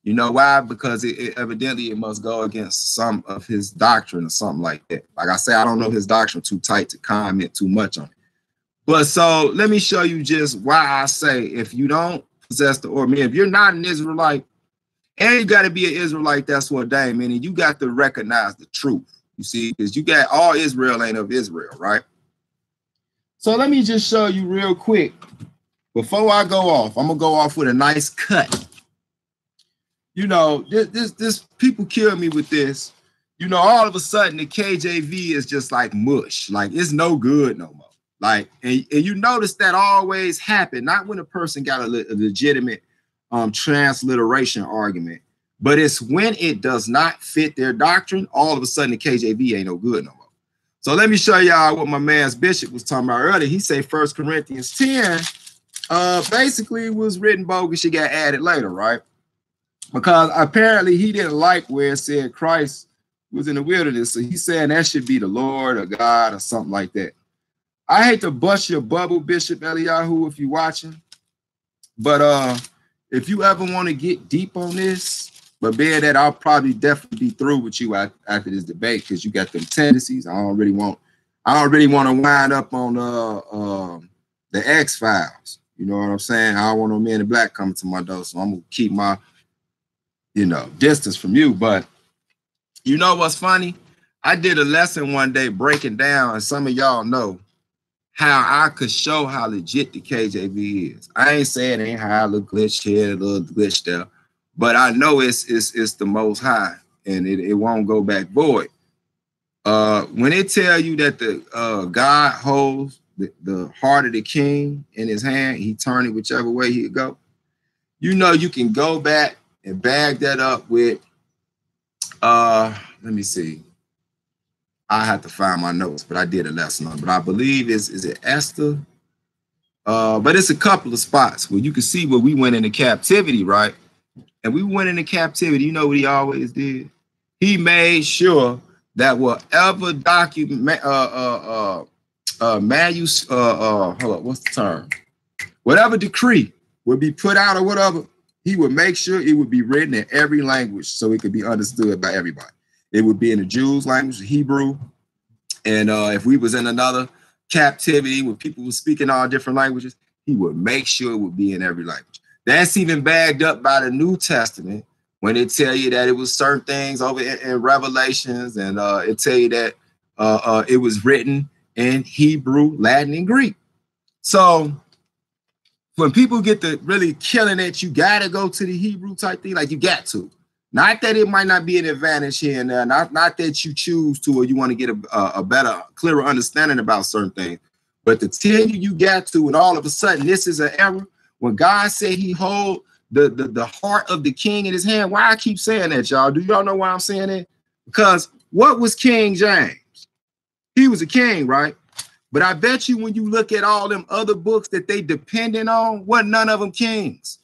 You know why? Because evidently it must go against some of his doctrine or something like that. Like I say, I don't know his doctrine too tight to comment too much on it. But so let me show you just why I say if you don't possess the order, if you're not an Israelite, and you got to be an Israelite that's ordained, meaning you got to recognize the truth. You see, because you got all Israel ain't of Israel, right? So let me just show you real quick. Before I go off, I'm gonna go off with a nice cut. You know, this people kill me with this. You know, all of a sudden the KJV is just like mush, like it's no good no more. Like, and you notice that always happen, not when a person got a legitimate transliteration argument, but it's when it does not fit their doctrine, all of a sudden the KJV ain't no good no more. So let me show y'all what my man's Bishop was talking about earlier. He said 1 Corinthians 10 basically was written bogus. It got added later, right? Because apparently he didn't like where it said Christ was in the wilderness. So he's saying that should be the Lord or God or something like that. I hate to bust your bubble, Bishop Eliyahu, if you're watching. But if you ever want to get deep on this, but being that I'll probably definitely be through with you after this debate because you got them tendencies. I don't really want to wind up on the X-Files. You know what I'm saying? I don't want no men in black coming to my door, so I'm gonna keep my, you know, distance from you. But you know what's funny? I did a lesson one day breaking down, and some of y'all know how I could show how legit the KJV is. I ain't saying it ain't how a little glitch here, a little glitch there, but I know it's the Most High, and it won't go back void. When it tell you that the God holds the heart of the king in his hand, he turn it whichever way he go. You know, you can go back and bag that up with, let me see. I have to find my notes, but I did a lesson on it. But I believe is it Esther? But it's a couple of spots where you can see where we went into captivity, right? And we went into captivity. You know what he always did? He made sure that will ever document hold up, what's the term? Whatever decree would be put out or whatever, he would make sure it would be written in every language so it could be understood by everybody. It would be in the Jews' language, Hebrew. And if we was in another captivity where people were speaking all different languages, he would make sure it would be in every language. That's even backed up by the New Testament when it tell you that it was certain things over in Revelations, and it tell you that it was written in Hebrew, Latin, and Greek. So when people get to really killing it, you got to go to the Hebrew type thing, like you got to. Not that it might not be an advantage here and there, not that you choose to or you want to get a better, clearer understanding about certain things, but to tell you got to, and all of a sudden this is an error. When God said he hold the heart of the king in his hand, why I keep saying that, y'all? Do y'all know why I'm saying that? Because what was King James? He was a king, right? But I bet you when you look at all them other books that they depending on, what none of them kings.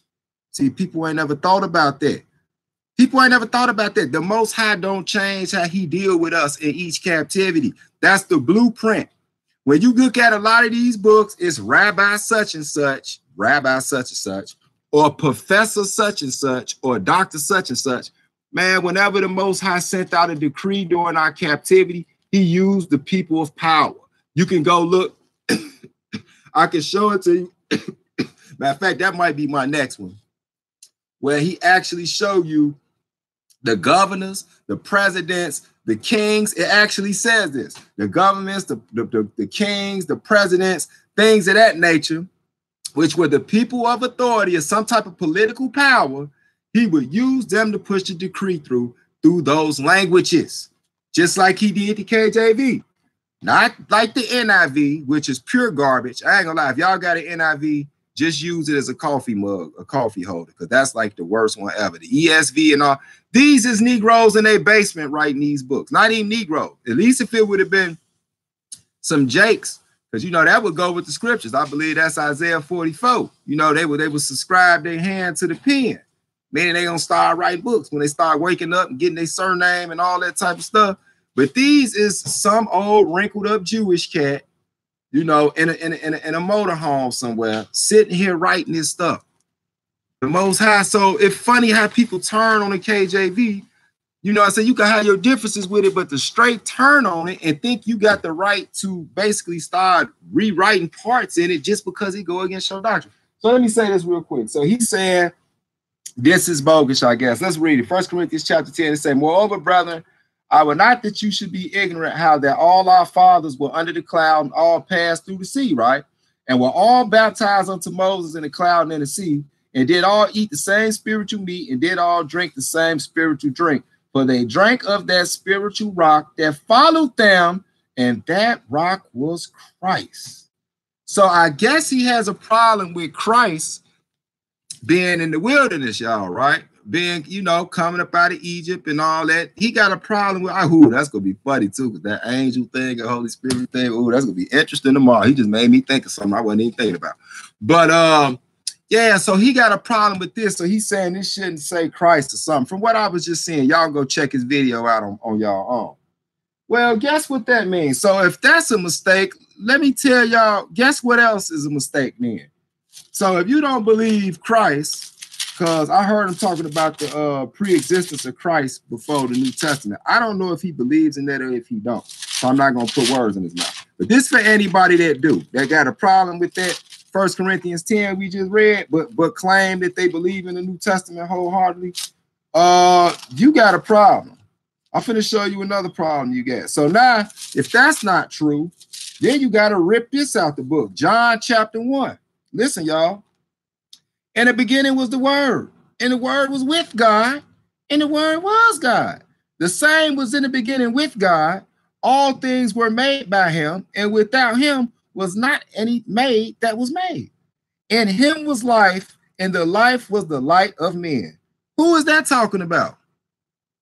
See, people ain't never thought about that. People ain't never thought about that. The Most High don't change how he deal with us in each captivity. That's the blueprint. When you look at a lot of these books, it's rabbi such and such, or professor such and such, or doctor such and such. Man, whenever the Most High sent out a decree during our captivity, he used the people of power. You can go look. I can show it to you. Matter of fact, that might be my next one, where he actually show you the governors, the presidents, the kings. It actually says this: the governments, the kings, the presidents, things of that nature, which were the people of authority or some type of political power. He would use them to push the decree through those languages, just like he did the KJV. Not like the NIV, which is pure garbage. I ain't gonna lie. If y'all got an NIV, just use it as a coffee mug, a coffee holder, because that's like the worst one ever. The ESV and all. These is Negroes in their basement writing these books. Not even Negro. At least if it would have been some Jakes, because you know that would go with the scriptures. I believe that's Isaiah 44. You know, they would subscribe their hand to the pen. Meaning they gonna start writing books when they start waking up and getting their surname and all that type of stuff. But these is some old wrinkled up Jewish cat, you know, in a motorhome somewhere, sitting here writing this stuff. The Most High. So it's funny how people turn on the KJV. You know, I say you can have your differences with it, but to straight turn on it and think you got the right to basically start rewriting parts in it just because he go against your doctrine. So let me say this real quick. So he's saying this is bogus, I guess. Let's read it. 1 Corinthians chapter 10. It says, moreover, brethren, I would not that you should be ignorant how that all our fathers were under the cloud and all passed through the sea, right? And were all baptized unto Moses in the cloud and in the sea, and did all eat the same spiritual meat, and did all drink the same spiritual drink. For they drank of that spiritual rock that followed them, and that rock was Christ. So I guess he has a problem with Christ being in the wilderness, y'all, right? Being, you know, coming up out of Egypt and all that. He got a problem with, that's going to be funny too, because that angel thing, the Holy Spirit thing, that's going to be interesting tomorrow. He just made me think of something I wasn't even thinking about. But yeah, so he got a problem with this. So he's saying this shouldn't say Christ or something. From what I was just saying, y'all go check his video out on y'all own. Well, guess what that means? So if that's a mistake, let me tell y'all, guess what else is a mistake then? So if you don't believe Christ, because I heard him talking about the pre-existence of Christ before the New Testament. I don't know if he believes in that or if he don't. So I'm not going to put words in his mouth. But this for anybody that do. That got a problem with that 1 Corinthians 10 we just read, but claim that they believe in the New Testament wholeheartedly. You got a problem. I'm finna show you another problem you got. So now, if that's not true, then you got to rip this out the book. John chapter 1. Listen, y'all. In the beginning was the Word, and the Word was with God, and the Word was God. The same was in the beginning with God. All things were made by him, and without him was not any made that was made. In him was life, and the life was the light of men. Who is that talking about?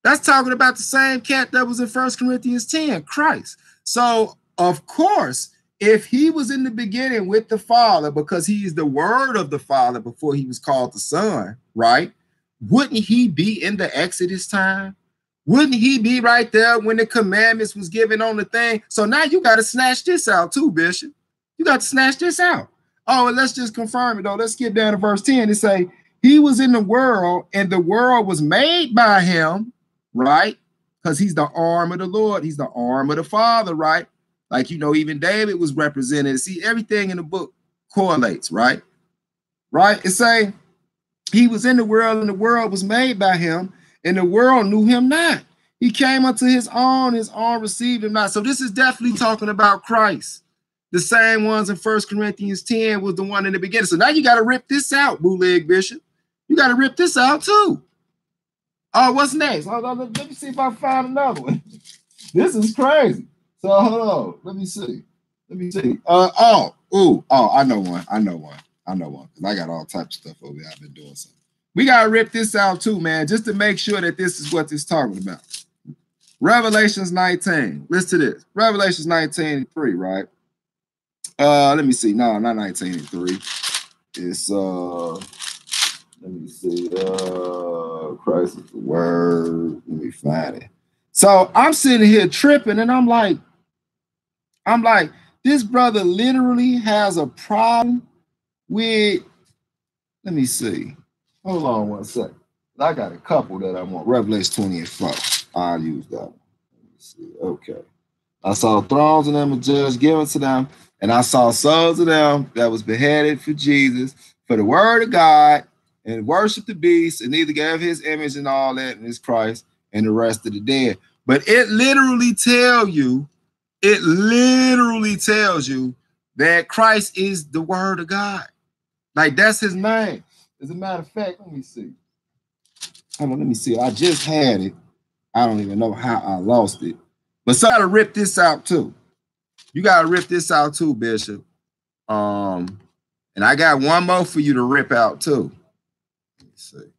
That's talking about the same cat that was in 1 Corinthians 10, Christ. So, of course, if he was in the beginning with the Father, because he is the word of the Father before he was called the Son, right? Wouldn't he be in the Exodus time? Wouldn't he be right there when the commandments was given on the thing? So now you got to snatch this out too, Bishop. You got to snatch this out. Oh, and let's just confirm it though. Let's get down to verse 10 and say, he was in the world and the world was made by him, right? Because he's the arm of the Lord. He's the arm of the Father, right? Like, you know, even David was represented. See, everything in the book correlates, right? Right? It's saying he was in the world and the world was made by him and the world knew him not. He came unto his own received him not. So this is definitely talking about Christ. The same ones in 1 Corinthians 10 was the one in the beginning. So now you got to rip this out, bootleg Bishop. You got to rip this out too. Oh, what's next? Let me see if I find another one. This is crazy. So hold on. Let me see. I know one. Because I got all types of stuff over here. I've been doing something. We got to rip this out too, man, just to make sure that this is what this is talking about. Revelations 19. Listen to this. Revelations 19:3, right? Let me see. No, not 19:3. It's let me see. Christ is the word. Let me find it. So I'm sitting here tripping, and I'm like, this brother literally has a problem with. Let me see. Hold on one second. I got a couple that I want. Revelation 20:4. I'll use that one. Let me see. Okay. I saw thrones of them and judges given to them, and I saw souls of them that was beheaded for Jesus, for the word of God, and worship the beast, and either gave his image and all that, and his Christ, and the rest of the dead. But it literally tells you that Christ is the word of God. Like, that's his name. As a matter of fact, let me see. Hold on, let me see. I just had it. I don't even know how I lost it. But so I gotta rip this out too. You gotta rip this out too, Bishop. And I got one more for you to rip out too. Let me see.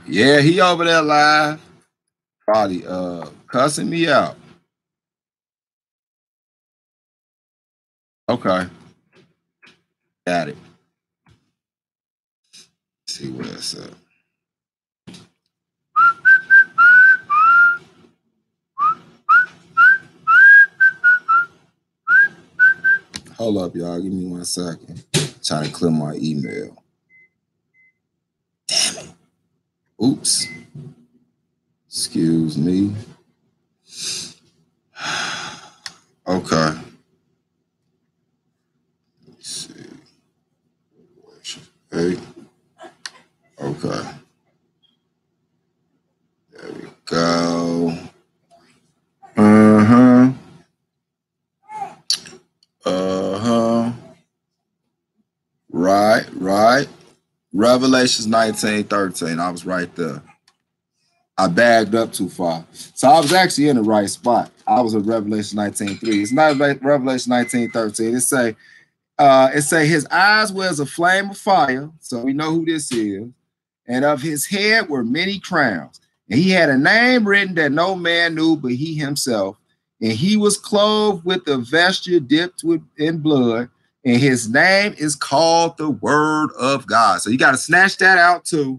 Yeah, he over there live. Probably cussing me out. Okay. Got it. Let's see what it's up. Hold up, y'all. Give me 1 second. Trying to clear my email. Damn it. Oops. Excuse me. Okay. Let's see. Hey. Okay. There we go. Right. Revelations 19:13. I was right there. I bagged up too far. So I was actually in the right spot. I was at Revelation 19:3. It's not Revelation 19:13. It say his eyes were as a flame of fire. So we know who this is. And of his head were many crowns. And he had a name written that no man knew but he himself. And he was clothed with a vesture dipped in blood. And his name is called the Word of God. So you got to snatch that out too.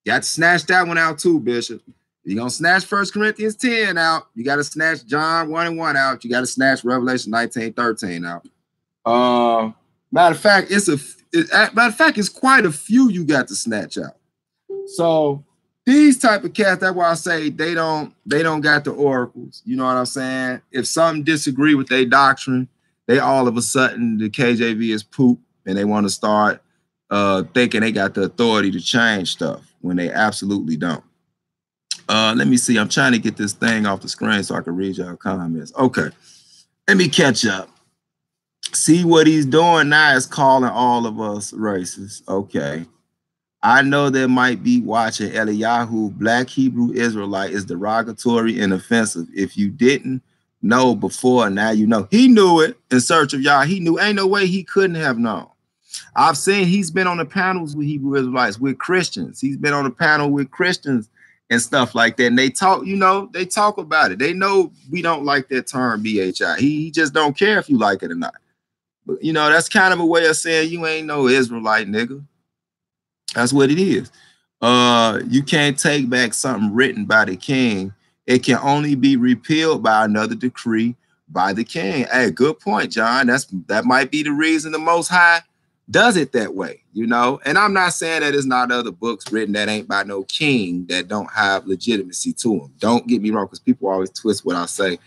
You got to snatch that one out too, Bishop. You're going to snatch 1 Corinthians 10 out. You got to snatch John 1:1 out. You got to snatch Revelation 19:13 out. Matter of fact, it's quite a few you got to snatch out. So these type of cats, that's why I say they don't got the oracles. You know what I'm saying? If something disagree with their doctrine, they all of a sudden the KJV is poop and they want to start thinking they got the authority to change stuff when they absolutely don't. Let me see. I'm trying to get this thing off the screen so I can read y'all comments. Okay. Let me catch up. See what he's doing now is calling all of us racist. Okay. I know there might be watching Eliyahu, Black Hebrew Israelite, is derogatory and offensive. If you didn't know before, now you know. He knew it in search of Yah. He knew. Ain't no way he couldn't have known. I've seen he's been on the panels with Hebrew Israelites, with Christians. He's been on the panel with Christians and stuff like that. And they talk, you know, they talk about it. They know we don't like that term BHI. He just don't care if you like it or not. But, you know, that's kind of a way of saying you ain't no Israelite, nigga. That's what it is. You can't take back something written by the king. It can only be repealed by another decree by the king. Hey, good point, John. That might be the reason the Most High does it that way, you know. And I'm not saying that there's not other books written that ain't by no king that don't have legitimacy to them. Don't get me wrong, because people always twist what I say.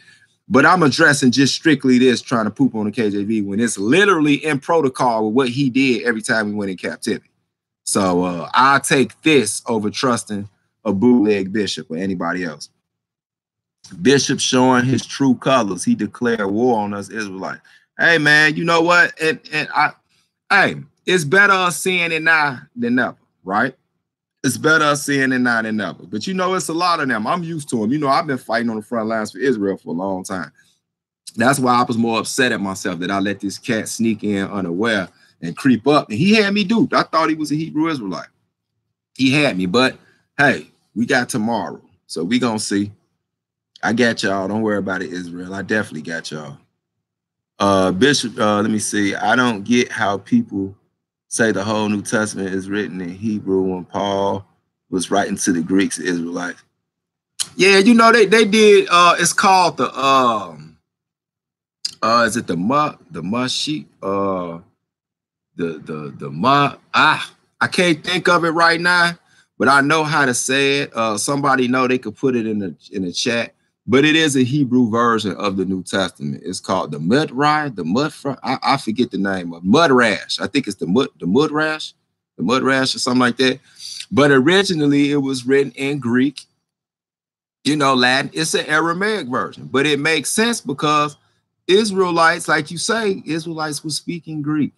But I'm addressing just strictly this, trying to poop on the KJV when it's literally in protocol with what he did every time we went in captivity. So I'll take this over trusting a bootleg bishop or anybody else. Bishop showing his true colors. He declared war on us Israelites. Hey, man, you know what? Hey, it's better us seeing it now than never, right? It's better us seeing it now than never. But you know, it's a lot of them. I'm used to them. You know, I've been fighting on the front lines for Israel for a long time. That's why I was more upset at myself that I let this cat sneak in unaware and creep up. And he had me duped. I thought he was a Hebrew Israelite. He had me, but hey, we got tomorrow. So we gonna see. I got y'all. Don't worry about it, Israel. I definitely got y'all. Bishop, let me see. I don't get how people say the whole New Testament is written in Hebrew when Paul was writing to the Greeks, Israelites. Yeah, you know, they did. It's called the is it the Mushik? I can't think of it right now, but I know how to say it. Somebody know, they could put it in the chat. But it is a Hebrew version of the New Testament. It's called the Mudrash, I forget the name of Mudrash. I think it's the Mudrash or something like that. But originally it was written in Greek, you know, Latin. It's an Aramaic version, but it makes sense because Israelites, like you say, Israelites were speaking Greek.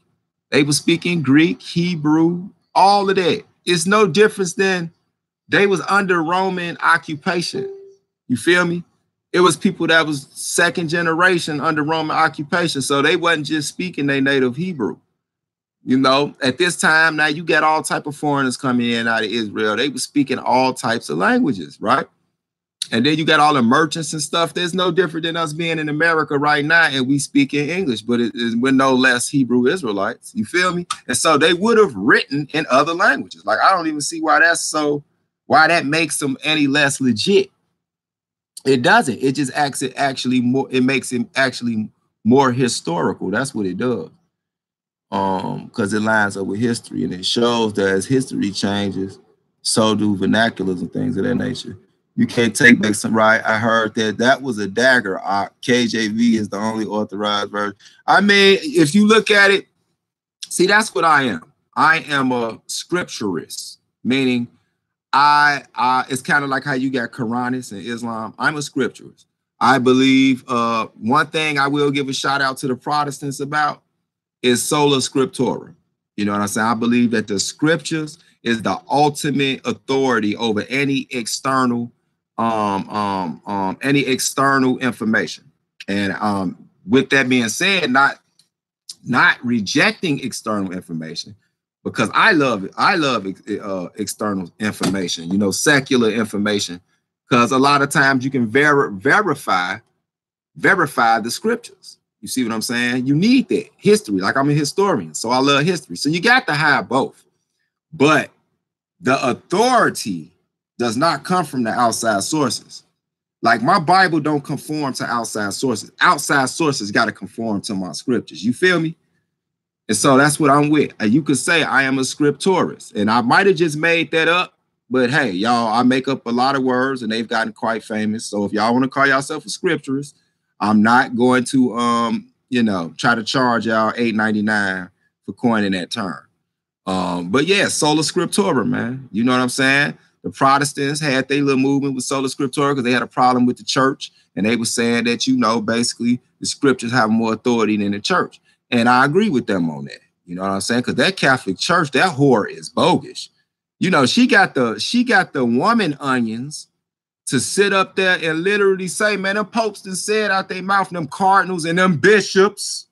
They were speaking Greek, Hebrew, all of that. It's no difference than they was under Roman occupation. You feel me? It was people that was second generation under Roman occupation. So they wasn't just speaking their native Hebrew. You know, at this time, now you got all type of foreigners coming in out of Israel. They were speaking all types of languages, right? And then you got all the merchants and stuff. There's no different than us being in America right now and we speak in English, but we're no less Hebrew Israelites. You feel me? And so they would have written in other languages. Like, I don't even see why that makes them any less legit. It doesn't. It just it makes it actually more historical. That's what it does. Because it lines up with history, and it shows that as history changes, so do vernaculars and things of that nature. You can't take back some, right? I heard that was a dagger. KJV is the only authorized version. I mean, if you look at it, see, that's what I am. I am a scripturist, meaning it's kind of like how you got Quranists in Islam. I'm a scripturist. I believe one thing I will give a shout out to the Protestants about is sola scriptura. You know what I'm saying? I believe that the scriptures is the ultimate authority over any external information. And with that being said, not rejecting external information, because I love it. I love external information, you know, secular information, because a lot of times you can verify the scriptures. You see what I'm saying? You need that history. Like, I'm a historian, so I love history. So you got to have both. But the authority does not come from the outside sources. Like, my Bible don't conform to outside sources. Outside sources got to conform to my scriptures. You feel me? And so that's what I'm with. You could say I am a scripturist, and I might have just made that up, but hey, y'all, I make up a lot of words and they've gotten quite famous. So if y'all want to call yourself a scripturist, I'm not going to, you know, try to charge y'all $8.99 for coining that term. But yeah, sola scriptura, man. You know what I'm saying? The Protestants had their little movement with sola scriptura because they had a problem with the church, and they were saying that, you know, basically the scriptures have more authority than the church. And I agree with them on that. You know what I'm saying? Because that Catholic Church, that whore is bogus. You know, she got the woman onions to sit up there and literally say, man, them popes that said out their mouth, them cardinals and them bishops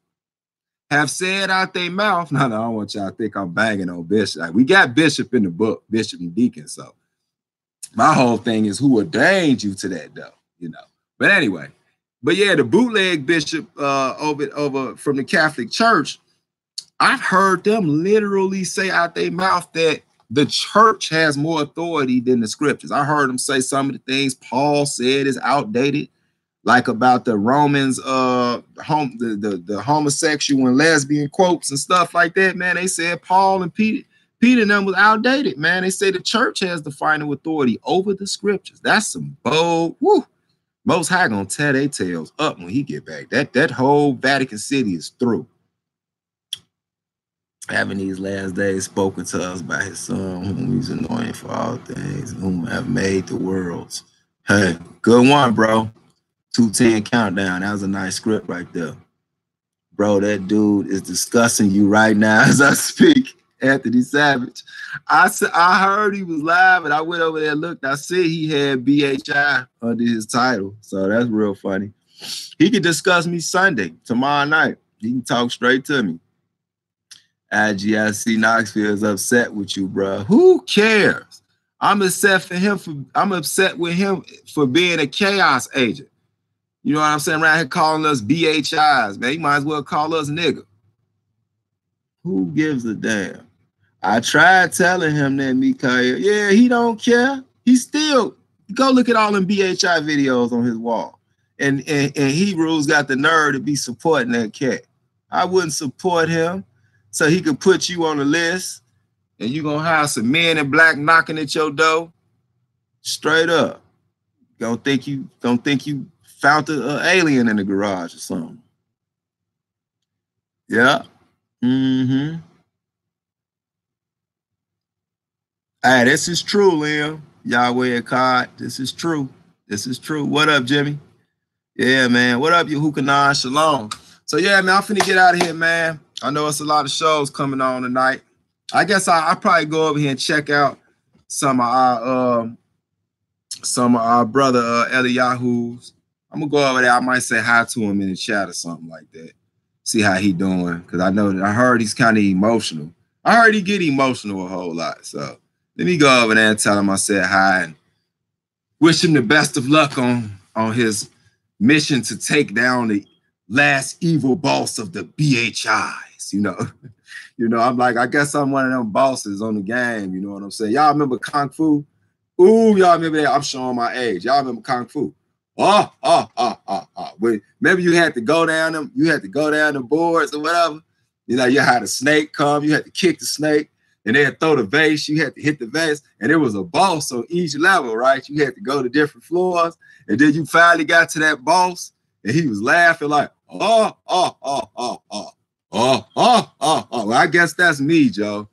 have said out their mouth. No, I don't want y'all to think I'm banging on bishop. Like, we got bishop in the book, bishop and deacon. So My whole thing is who ordained you to that, though, you know. But anyway, but yeah, the bootleg bishop over from the Catholic Church, I've heard them literally say out their mouth that the church has more authority than the scriptures. I heard them say some of the things Paul said is outdated, like about the Romans, the homosexual and lesbian quotes and stuff like that. Man, they said Paul and Peter and them was outdated. Man, they say the church has the final authority over the scriptures. That's some bold. Woo. Most High gonna tear their tails up when he get back. That whole Vatican City is through. Having these last days spoken to us by his son, whom he's anointed for all things, whom have made the worlds. Hey, good one, bro. 210 countdown. That was a nice script right there. Bro, that dude is discussing you right now as I speak. Anthony Savage. I heard he was live and I went over there and looked. I see he had BHI under his title. So that's real funny. He could discuss me Sunday, tomorrow night. He can talk straight to me. IGIC Knoxville is upset with you, bro. Who cares? I'm upset with him for being a chaos agent. You know what I'm saying? Around here calling us BHIs, man. You might as well call us nigga. Who gives a damn? I tried telling him that, Mikael. Yeah, he don't care. He still, go look at all them BHI videos on his wall. And Hebrews got the nerve to be supporting that cat. I wouldn't support him so he could put you on the list and you gonna have some men in black knocking at your door. Straight up. Don't think you found an alien in the garage or something. Yeah. Mm-hmm. Hey, this is true, Liam. Yahweh Akkad. This is true. This is true. What up, Jimmy? Yeah, man. What up, Yehukanan? Shalom. So, yeah, man, I'm finna get out of here, man. I know it's a lot of shows coming on tonight. I guess I'll probably go over here and check out some of our brother Eliyahu's. I'm gonna go over there. I might say hi to him in the chat or something like that. See how he doing. Because I heard he's kind of emotional. I heard he get emotional a whole lot. So let me go over there and tell him I said hi and wish him the best of luck on his mission to take down the last evil boss of the BHIs, you know. You know, I'm like, I guess I'm one of them bosses on the game, you know what I'm saying? Y'all remember Kung Fu? Ooh, y'all remember that? I'm showing my age. Y'all remember Kung Fu? Maybe you had to go down the boards or whatever. You know, you had a snake come, you had to kick the snake, and they'd throw the vase, you had to hit the vase, and there was a boss on each level, right? You had to go to different floors, and then you finally got to that boss, and he was laughing like, well, I guess that's me, Joe,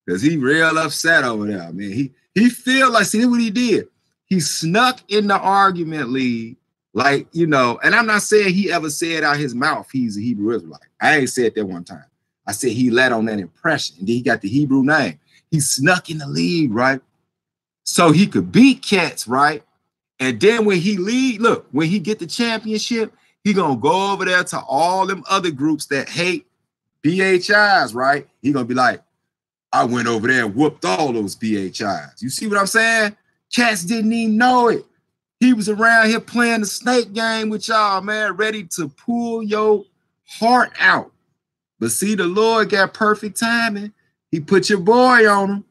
because he real upset over there. I mean, he feel like, see what he did? He snuck in the argument league, like, you know, and I'm not saying he ever said out his mouth he's a Hebrew Israelite. I ain't said that one time. I said he let on that impression, and then he got the Hebrew name. He snuck in the league, right? So he could beat cats, right? And then when he lead, look, when he get the championship, he gonna go over there to all them other groups that hate BHIs, right? He gonna be like, I went over there and whooped all those BHIs. You see what I'm saying? Cats didn't even know it. He was around here playing the snake game with y'all, man, ready to pull your heart out. But see, the Lord got perfect timing. He put your boy on him.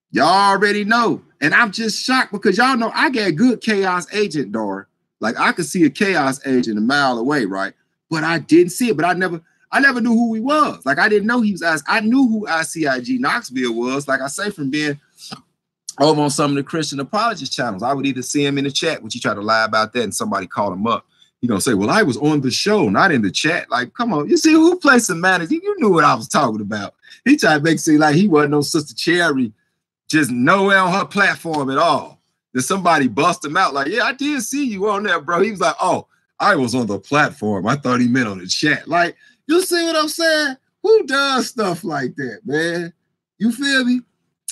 Y'all already know. And I'm just shocked because y'all know I got good chaos agent, Dora. Like, I could see a chaos agent a mile away, right? But I didn't see it. But I never knew who he was. Like, I didn't know he was. I knew who ICIG Knoxville was. Like I say, from being over on some of the Christian apologist channels. I would either see him in the chat, which he tried to lie about that, and somebody called him up. He gonna say, well, I was on the show, not in the chat. Like, come on, you see who plays some manners? You knew what I was talking about. He tried to make it seem like he wasn't no Sister Cherry, just nowhere on her platform at all. Then somebody bust him out like, yeah, I did see you on there, bro. He was like, oh, I was on the platform. I thought he meant on the chat. Like, you see what I'm saying? Who does stuff like that, man? You feel me?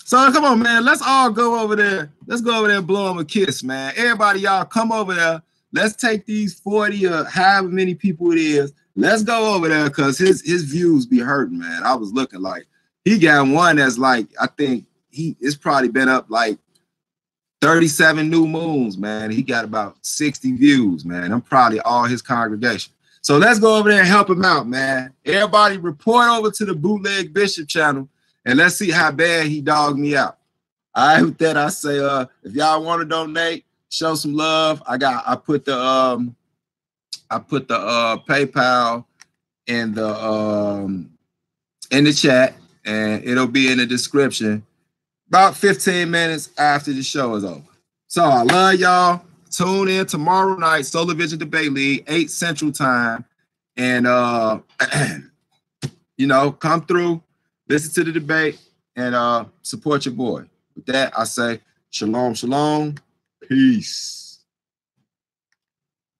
So come on, man. Let's all go over there. Let's go over there and blow him a kiss, man. Everybody, y'all come over there. Let's take these 40 or however many people it is. Let's go over there because his views be hurting, man. I was looking like he got one that's like, I think it's probably been up like 37 new moons, man. He got about 60 views, man. I'm probably all his congregation. So let's go over there and help him out, man. Everybody report over to the Bootleg Bishop channel and let's see how bad he dogged me out. All right, with that, I say, if y'all want to donate, show some love. I put the PayPal in the chat, and it'll be in the description about 15 minutes after the show is over. So I love y'all. Tune in tomorrow night, Solar Vision Debate League, 8 Central Time. And, you know, come through, listen to the debate, and support your boy. With that, I say, shalom, shalom, peace.